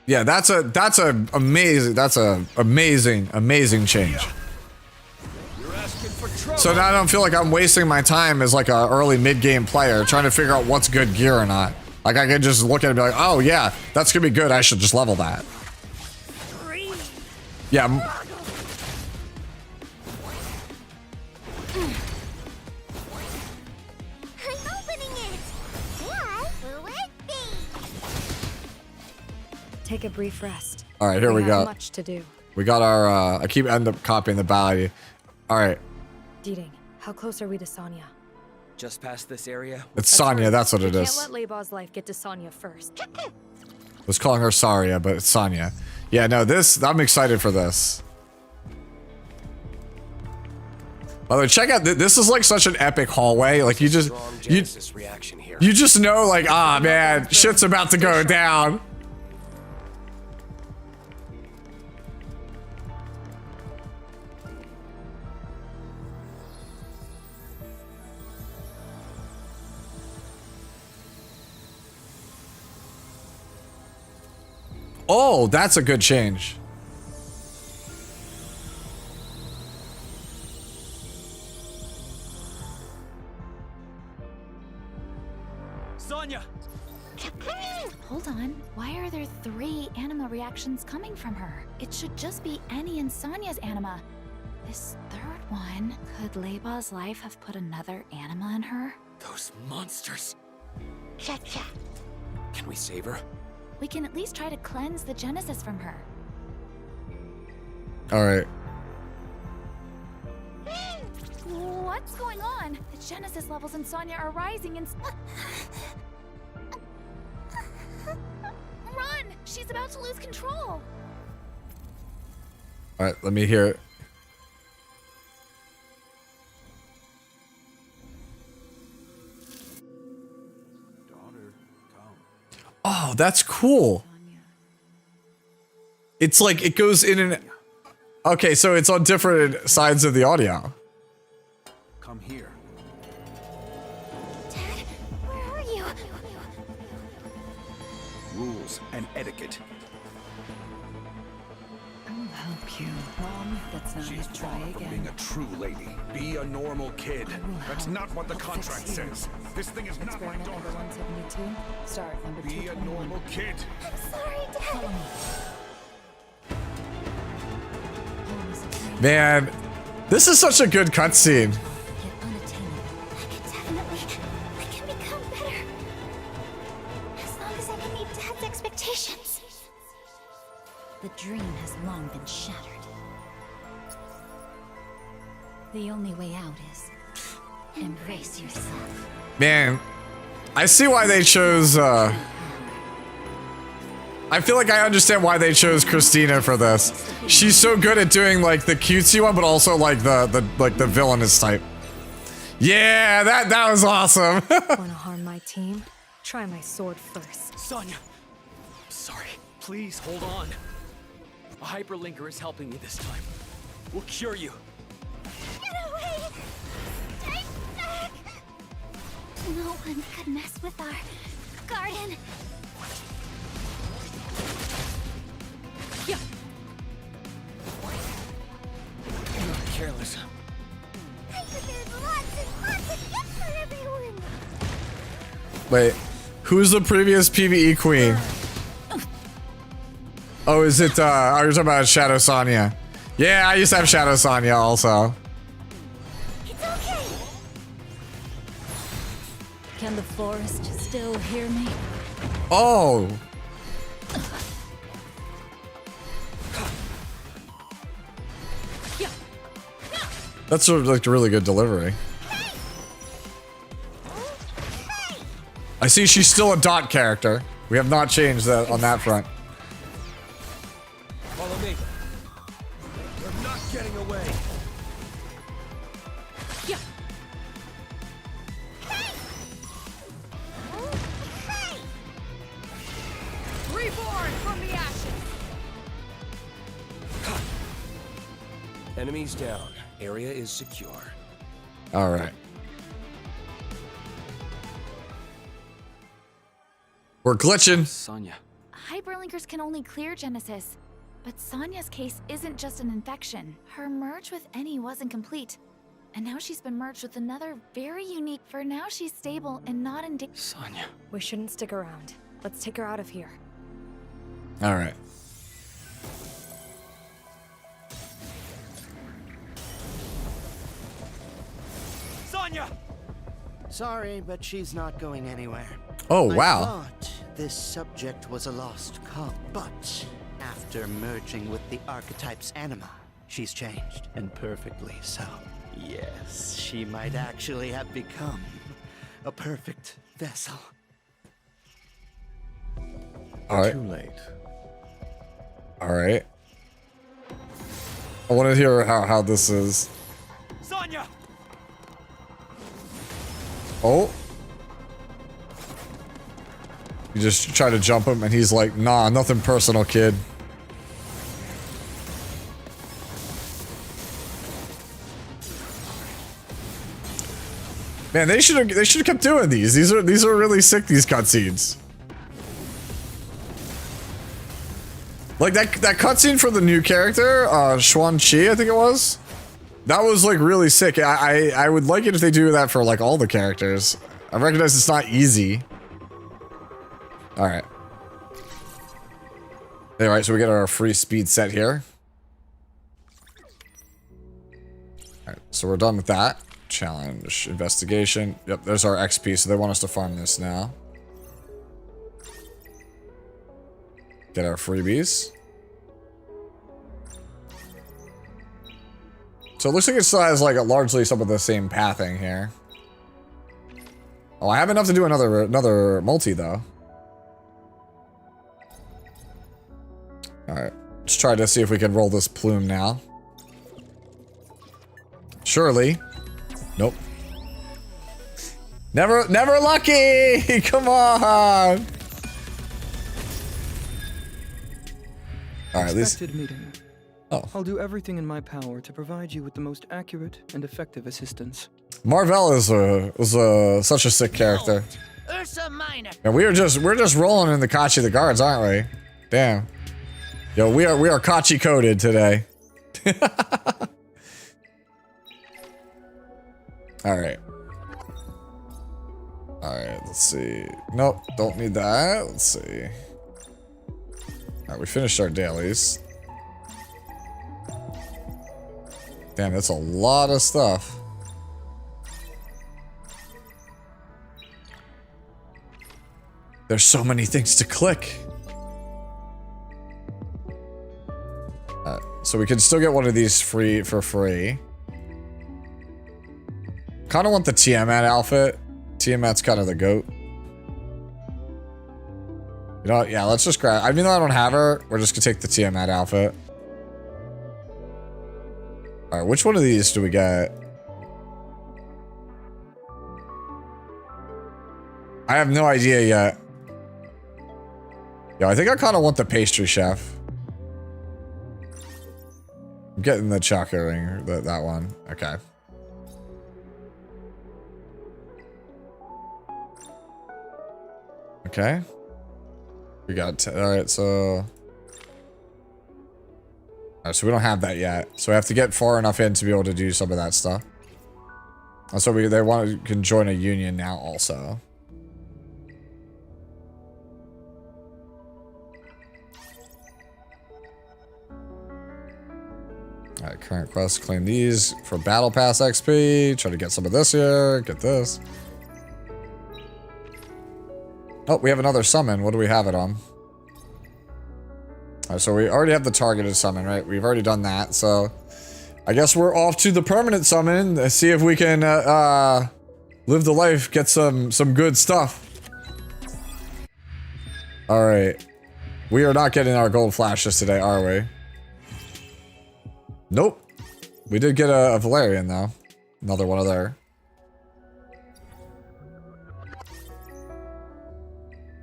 Yeah, that's a amazing change. So now I don't feel like I'm wasting my time as like a early mid-game player trying to figure out what's good gear or not. Like I can just look at it and be like, oh yeah, that's gonna be good. I should just level that. Yeah. Take a brief rest. All right, here we have go. Much to do. We got our. I keep end up copying the ballad. All right. Deeding, how close are we to Sonya? Just past this area. It's Sonya. That's what it Can't is. let Labos' life get to Sonya first. I was calling her Saria, but it's Sonya. Yeah, no, I'm excited for this. By the way, check out, this is like such an epic hallway. Like you just, you just know like, ah man, shit's about to go down. Oh, that's a good change. Sonya! Hold on. Why are there 3 anima reactions coming from her? It should just be Annie and Sonya's anima. This third one, could Leiba's life have put another anima in her? Those monsters. Cha-cha. Can we save her? We can at least try to cleanse the Genesis from her. Alright. What's going on? The Genesis levels in Sonya are rising and... Run! She's about to lose control! Alright, let me hear it. Oh, that's cool. It's like it goes in and... Okay, so it's on different sides of the audio. Come here. Dad, where are you? Rules and etiquette. I'll help you. Mom, that's not She's it. Try far from again. being a true lady. Be a normal kid. That's not what the contract says. This thing is not my Experiment daughter. number 172. Start number Be a 221. normal kid. I'm sorry, Dad. Man, this is such a good cutscene. I can become better. As long as I can meet Dad's expectations. The dream has long been shattered. The only way out is embrace yourself. Man, I see why they chose, I feel like I understand why they chose Christina for this. She's so good at doing like the cutesy one, but also like the villainous type. Yeah, that was awesome. Wanna harm my team? Try my sword first. Sonya! I'm sorry. Please hold on. A hyperlinker is helping me this time. We'll cure you. Get away! Stay back! No one could mess with our garden. Yeah. You're not careless. I prepared lots and lots of gifts for everyone. Wait, who's the previous PvE queen? Oh, is it, are you talking about Shadow Sonya? Yeah, I used to have Shadow Sonya also. It's okay. Can the forest still hear me? Oh. That's like a really good delivery. I see she's still a dot character. We have not changed that on that front. Follow me. You're not getting away. Yeah. Reborn from the ashes. Enemies down. Area is secure. All right. We're glitching. Sonya. Hyperlinkers can only clear Genesis. But Sonya's case isn't just an infection. Her merge with Eni wasn't complete. And now she's been merged with another very unique. For now, she's stable and not in danger. Sonya. We shouldn't stick around. Let's take her out of here. All right. Sonya! Sorry, but she's not going anywhere. Oh, wow. I thought this subject was a lost cause, but after merging with the archetype's anima, she's changed, and perfectly so. Yes, she might actually have become a perfect vessel. All right. Too late. All right. I want to hear how this is. Sonya! Oh. You just try to jump him and he's like, nah, nothing personal, kid. Man, they should have kept doing these. These are really sick, these cutscenes. Like that cutscene for the new character, Xuan Chi, I think it was. That was like really sick. I would like it if they do that for like all the characters. I recognize it's not easy. All right. All right, so we get our free speed set here. Alright, so we're done with that. Challenge, investigation. Yep, there's our XP, so they want us to farm this now. Get our freebies. So it looks like it still has like largely some of the same pathing here. Oh, I have enough to do another multi though. Alright, let's try to see if we can roll this plume now. Surely. Nope. Never lucky! Come on! Alright, Expected meeting. Oh. I'll do everything in my power to provide you with the most accurate and effective assistance. Marvell is such a sick character. Ursa Minor. And we're just rolling in the Kachi the guards, aren't we? Damn. Yo, we are Kachi coded today. Alright. Alright, let's see. Nope, don't need that. Let's see. Alright, we finished our dailies. Damn, that's a lot of stuff. There's so many things to click. So we can still get one of these for free. Kind of want the Tiamat outfit. Tiamat's kind of the goat. You know what? Yeah, let's just grab. Even though I don't have her, we're just gonna take the Tiamat outfit. All right, which one of these do we get? I have no idea yet. Yeah, I think I kind of want the pastry chef. I'm getting the chocolate ring, that one. Okay. Okay. We got, alright, so. Alright, so we don't have that yet. So we have to get far enough in to be able to do some of that stuff. And so they can join a union now also. Alright, current quest, claim these for battle pass XP. Try to get some of this here, get this. Oh, we have another summon. What do we have it on? Alright, so we already have the targeted summon, right? We've already done that, so I guess we're off to the permanent summon. Let's see if we can live the life, get some good stuff. Alright. We are not getting our gold flashes today, are we? Nope. We did get a Valerian, though. Another one of there.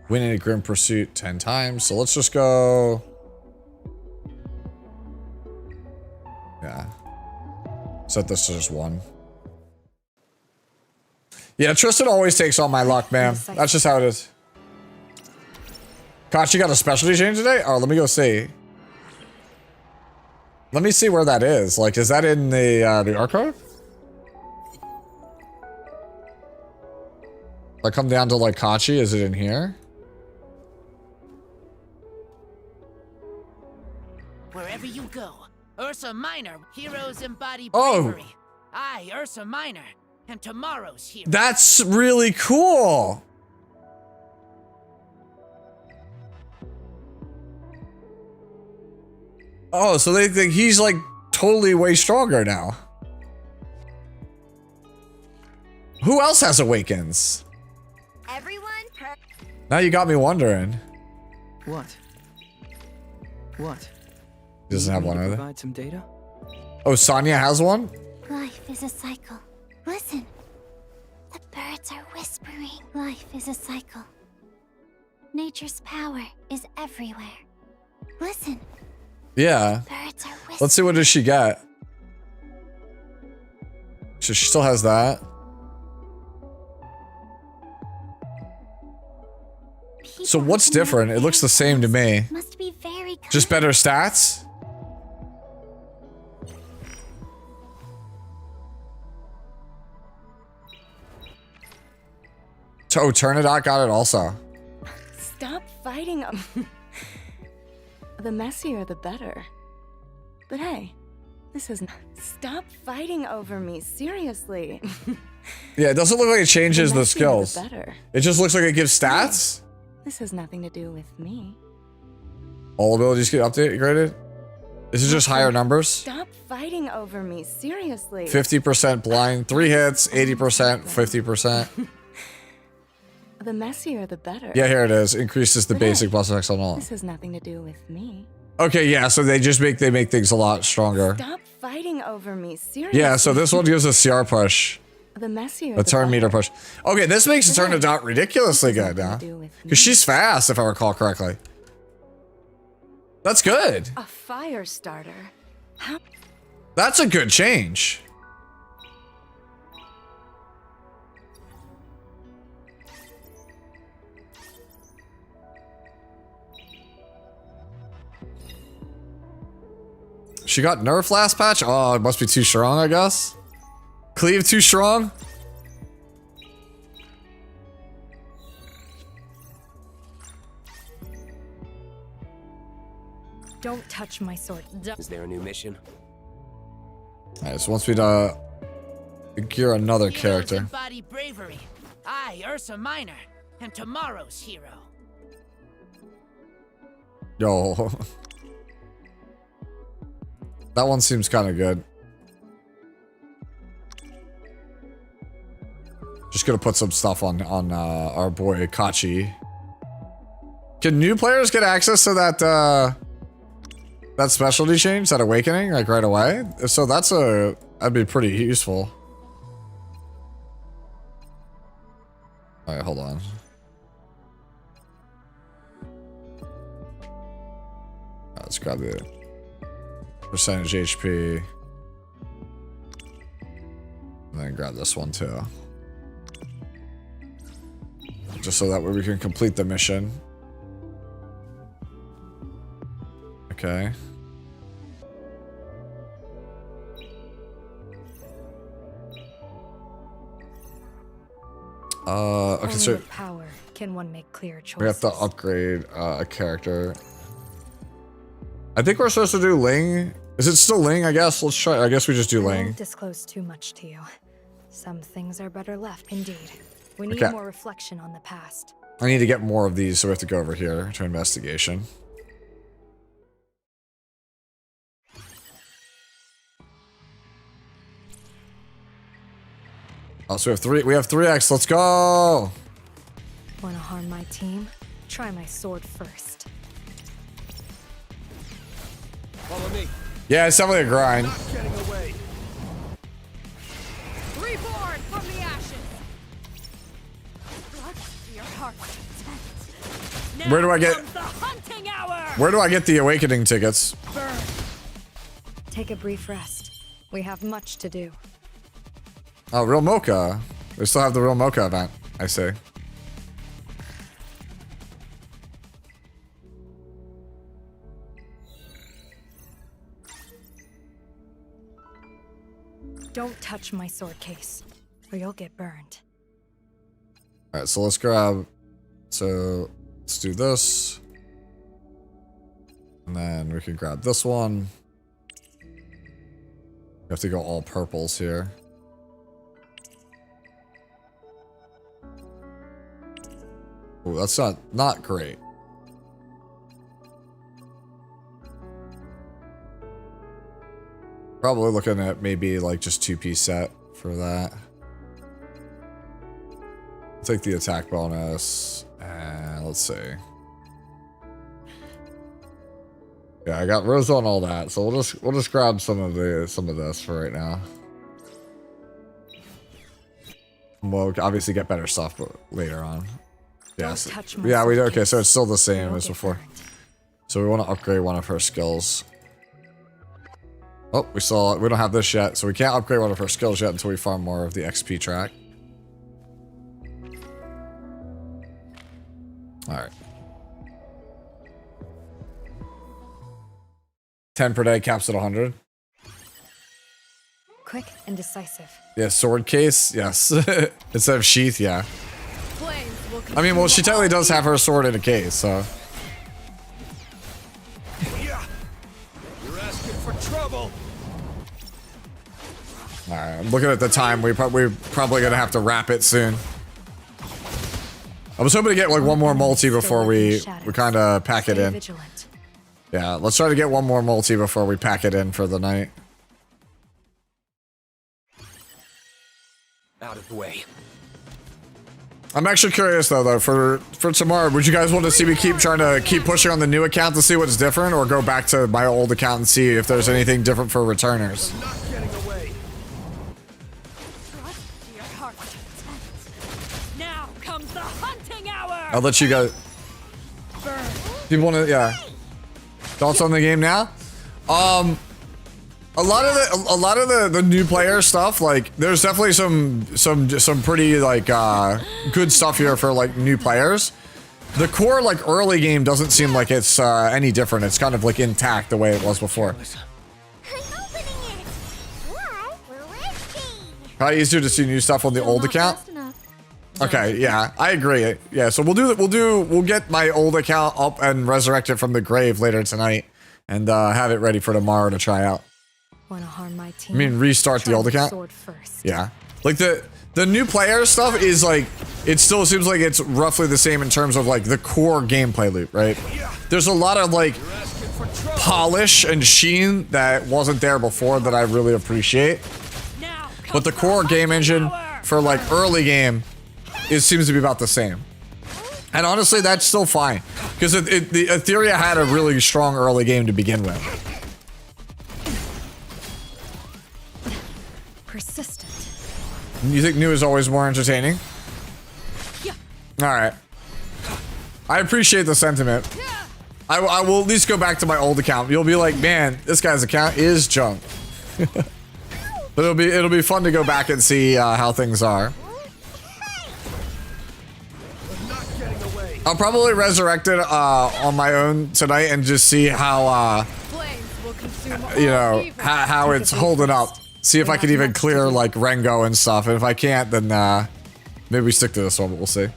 Winning a Grim Pursuit 10 times. So let's just go... Yeah. Set this to just one. Yeah, Tristan always takes all my luck, man. That's just how it is. Kachi got a specialty change today? Oh, let me go see. Let me see where that is. Like, is that in the archive? If I come down to, like, Kachi, is it in here? Wherever you go, Ursa Minor, heroes embody bravery. I, Ursa Minor, am tomorrow's hero. That's really cool. Oh, so they think he's like totally way stronger now. Who else has awakens? Everyone? Now you got me wondering. What? What? He doesn't have one either. Provide some data? Oh, Sonya has one? Life is a cycle. Listen. The birds are whispering. Life is a cycle. Nature's power is everywhere. Listen. Yeah. Birds are whispering. Let's see, what does she get? So she still has that. So what's different? It looks the same to me. Must be very just better stats? Oh, Turnidoc got it also. Stop fighting them. The messier, the better. But hey, This is. Stop fighting over me, seriously. Yeah, it doesn't look like it changes the skills. Better. It just looks like it gives stats. This has nothing to do with me. All abilities get upgraded. This is just higher numbers. Stop fighting over me, seriously. 50% blind, 3 hits, 80%, 50%. The messier, the better. Yeah, here it is. Increases the basic plus effects on all. This has nothing to do with me. Okay, yeah, so they make things a lot stronger. Stop fighting over me, seriously. Yeah, so this one gives a CR push. The messier, A turn meter push. Okay, this makes it turn out ridiculously good now. Because she's fast, if I recall correctly. That's good. A fire starter. How? That's a good change. She got nerf last patch? Oh, it must be too strong, I guess. Cleave too strong? Don't touch my sword. Is there a new mission? Alright, so once we gear another character. Embody bravery. I, Ursa Minor, am tomorrow's hero. Yo. That one seems kind of good. Just gonna put some stuff on our boy Kachi. Can new players get access to that that specialty change, that awakening, like right away? If so, that'd be pretty useful. All right, hold on. Let's grab the percentage HP. And then grab this one too. Just so that way we can complete the mission. Okay. Okay, so with power can one make clear choices. we have to upgrade a character. I think we're supposed to do Loong. Is it still Loong? I guess let's try. I guess we just do I Loong. won't disclose too much to you. Some things are better left. Indeed, we need Okay. more reflection on the past. I need to get more of these, so we have to go over here to investigation. Oh, so we have 3x. Let's go. Want to harm my team? Try my sword first. Follow me. Yeah, it's definitely a grind. Not getting away. Reborn from the ashes. Blood to your heart. Where do I get? The hunting hour. Where do I get the awakening tickets? Burn. Take a brief rest. We have much to do. Oh, Real Mocha. We still have the Real Mocha event, I say. Don't touch my sword case, or you'll get burned. Alright, so let's grab... So, let's do this. And then we can grab this one. We have to go all purples here. Ooh, that's not great. Probably looking at maybe like just 2-piece set for that. Take the attack bonus and let's see. Yeah, I got Rose on all that, so we'll just grab some of this for right now. We'll obviously get better stuff later on. Yes. Yeah, we do. Okay, so it's still the same as before. So we want to upgrade one of her skills. Oh, we don't have this yet, so we can't upgrade one of her skills yet until we farm more of the XP track. Alright. 10 per day, caps at 100. Quick and decisive. Yeah, sword case, yes. Instead of sheath, yeah. I mean, well, she technically does have her sword in a case, so. You're asking for trouble. Alright, I'm looking at the time. We're probably gonna have to wrap it soon. I was hoping to get like one more multi before we kind of pack it in. Yeah, let's try to get one more multi before we pack it in for the night. Out of the way. I'm actually curious though, for tomorrow, would you guys want to see me keep pushing on the new account to see what's different, or go back to my old account and see if there's anything different for returners? Now comes the hunting hour. I'll let you guys. People want to, yeah. Thoughts on the game now? A lot of the new player stuff, like there's definitely some pretty like good stuff here for like new players. The core like early game doesn't seem like it's any different. It's kind of like intact the way it was before. Probably easier to see new stuff on the old account. Okay, yeah, I agree. Yeah, so we'll get my old account up and resurrect it from the grave later tonight, and have it ready for tomorrow to try out. Wanna harm my team? I mean, restart the old account? Yeah. Like the new player stuff is like, it still seems like it's roughly the same in terms of like the core gameplay loop, right? There's a lot of like polish and sheen that wasn't there before that I really appreciate. But the core game engine for like early game, it seems to be about the same. And honestly, that's still fine. Because the Etheria had a really strong early game to begin with. Persistent. You think new is always more entertaining? Yeah. Alright. I appreciate the sentiment. I will at least go back to my old account. You'll be like, man, this guy's account is junk. But it'll be fun to go back and see how things are. I'll probably resurrect it on my own tonight and just see how you know how it's holding up. See if I can even clear like Rengo and stuff. And if I can't, then maybe we stick to this one, but we'll see.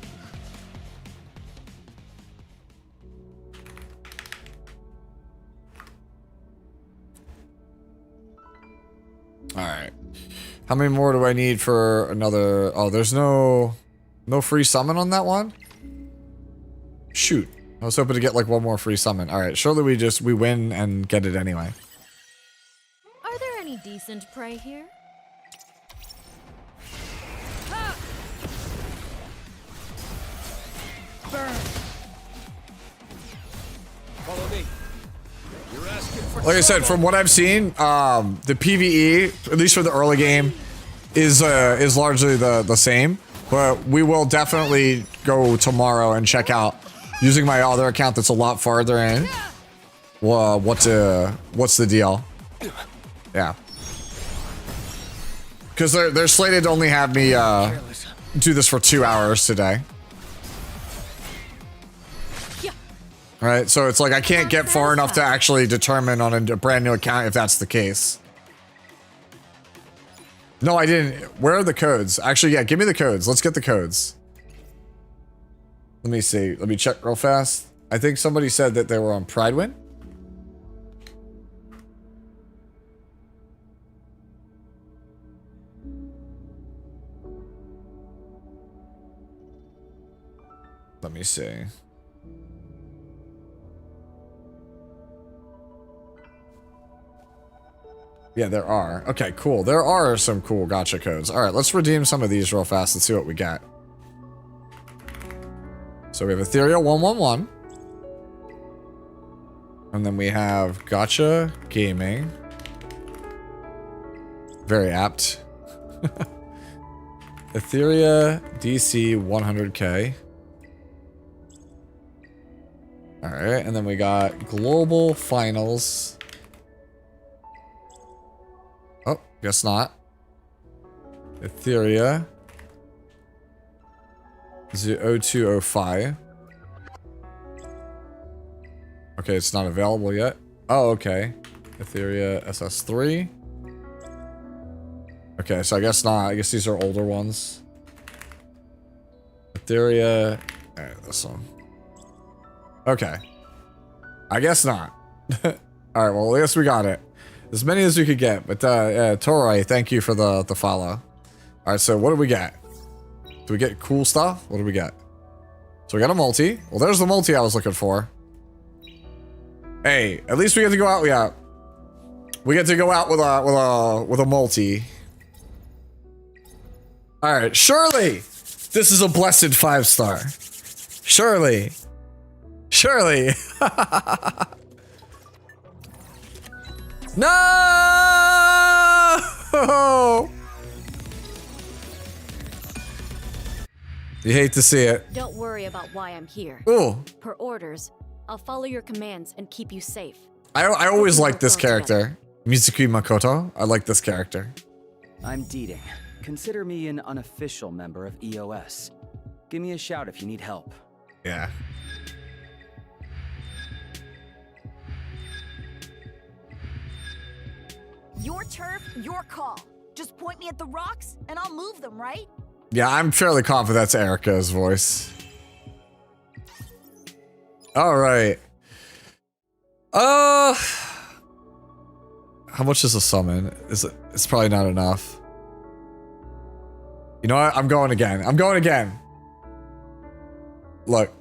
Alright. How many more do I need for another? Oh, there's no free summon on that one? Shoot. I was hoping to get like one more free summon. Alright, surely we win and get it anyway. Are there any decent prey here? Burn. Follow me. You're asking for Like I said, from what I've seen, the PvE, at least for the early game, is largely the same. But we will definitely go tomorrow and check out, using my other account that's a lot farther in. Well, what's the deal? Yeah. Because they're slated to only have me do this for 2 hours today. Right, so it's like I can't get far enough to actually determine on a brand new account if that's the case. No, I didn't. Where are the codes? Actually, yeah, give me the codes. Let's get the codes. Let me see. Let me check real fast. I think somebody said that they were on Pridewind. Let me see. Yeah, there are. Okay, cool. There are some cool gacha codes. All right, let's redeem some of these real fast and see what we got. So we have Etheria 111. And then we have Gacha Gaming. Very apt. Etheria DC 100K. All right, and then we got Global Finals. Oh, guess not. Etheria 0205. Okay, it's not available yet. Oh, okay. Etheria SS3. Okay, so I guess not. I guess these are older ones. Etheria. Alright, this one. Okay. I guess not. Alright, well, I guess we got it. As many as we could get. But yeah, Torai, thank you for the follow. All right, so what do we get? Do we get cool stuff? What do we get? So we got a multi. Well, there's the multi I was looking for. Hey, at least we get to go out. Yeah, we get to go out with a multi. All right, surely this is a blessed 5-star. Surely, surely. No! You hate to see it. Don't worry about why I'm here. Ooh. Per orders, I'll follow your commands and keep you safe. I always like this character. Mizuki Makoto. I like this character. I'm Deeding. Consider me an unofficial member of EOS. Give me a shout if you need help. Yeah. Your turf, your call. Just point me at the rocks, and I'll move them, right? Yeah, I'm fairly confident that's Erica's voice. All right. How much is a summon? It's probably not enough. You know what? I'm going again. I'm going again. Look,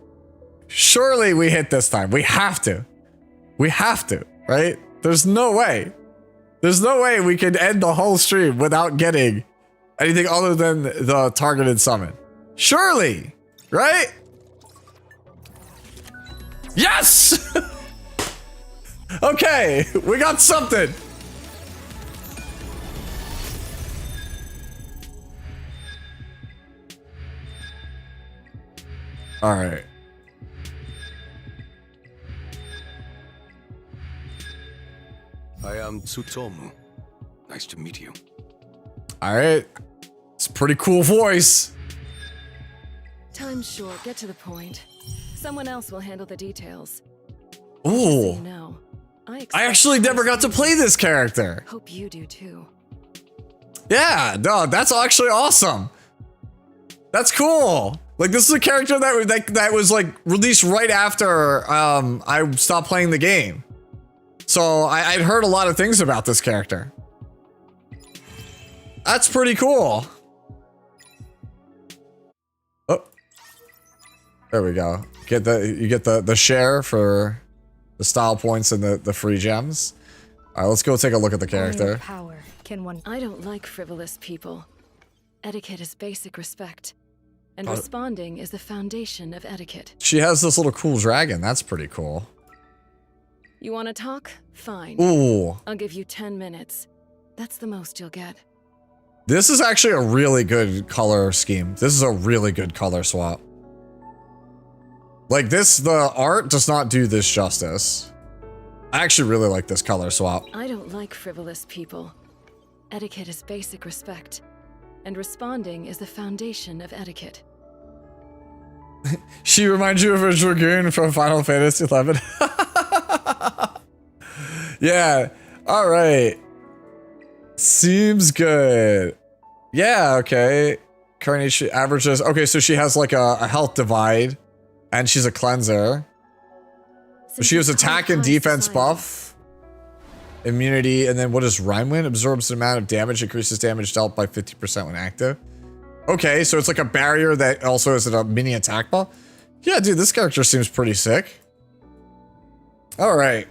surely we hit this time. We have to. We have to, right? There's no way. There's no way we can end the whole stream without getting anything other than the targeted summon. Surely, right? Yes! Okay, we got something. All right. I am Tsutomu. Nice to meet you. All right. It's a pretty cool voice. Time's short. Get to the point. Someone else will handle the details. Ooh. No, I actually never got to play this character. Hope you do too. Yeah, no, that's actually awesome. That's cool. Like, this is a character that was like released right after I stopped playing the game. So I'd heard a lot of things about this character. That's pretty cool. Oh, there we go. You get the share for the style points and the free gems. All right, let's go take a look at the character. Power. Can one? I don't like frivolous people. Etiquette is basic respect, and responding is the foundation of etiquette. She has this little cool dragon. That's pretty cool. You want to talk? Fine. Ooh. I'll give you 10 minutes. That's the most you'll get. This is actually a really good color scheme. This is a really good color swap. Like this, the art does not do this justice. I actually really like this color swap. I don't like frivolous people. Etiquette is basic respect, and responding is the foundation of etiquette. She reminds you of a dragoon from Final Fantasy XI. Yeah. All right. Seems good. Yeah. Okay. Currently, she averages. Okay, so she has like a health divide, and she's a cleanser. So she has attack and defense buff, immunity, and then what is Rhyme Wind? Absorbs an amount of damage, increases damage dealt by 50% when active. Okay, so it's like a barrier that also is a mini attack buff. Yeah, dude, this character seems pretty sick. All right.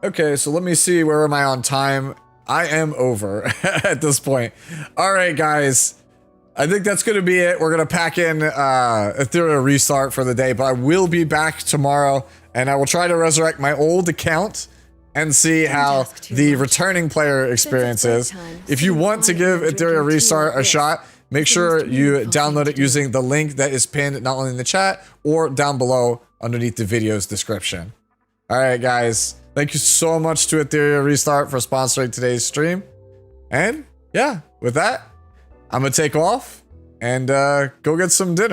Okay, so let me see, where am I on time? I am over at this point. All right, guys. I think that's going to be it. We're going to pack in Etheria Restart for the day, but I will be back tomorrow, and I will try to resurrect my old account and see how the returning player experience is. If you want to give Etheria Restart a shot, make sure you download it using the link that is pinned not only in the chat or down below underneath the video's description. All right, guys. Thank you so much to Etheria Restart for sponsoring today's stream. And yeah, with that, I'm going to take off and go get some dinner.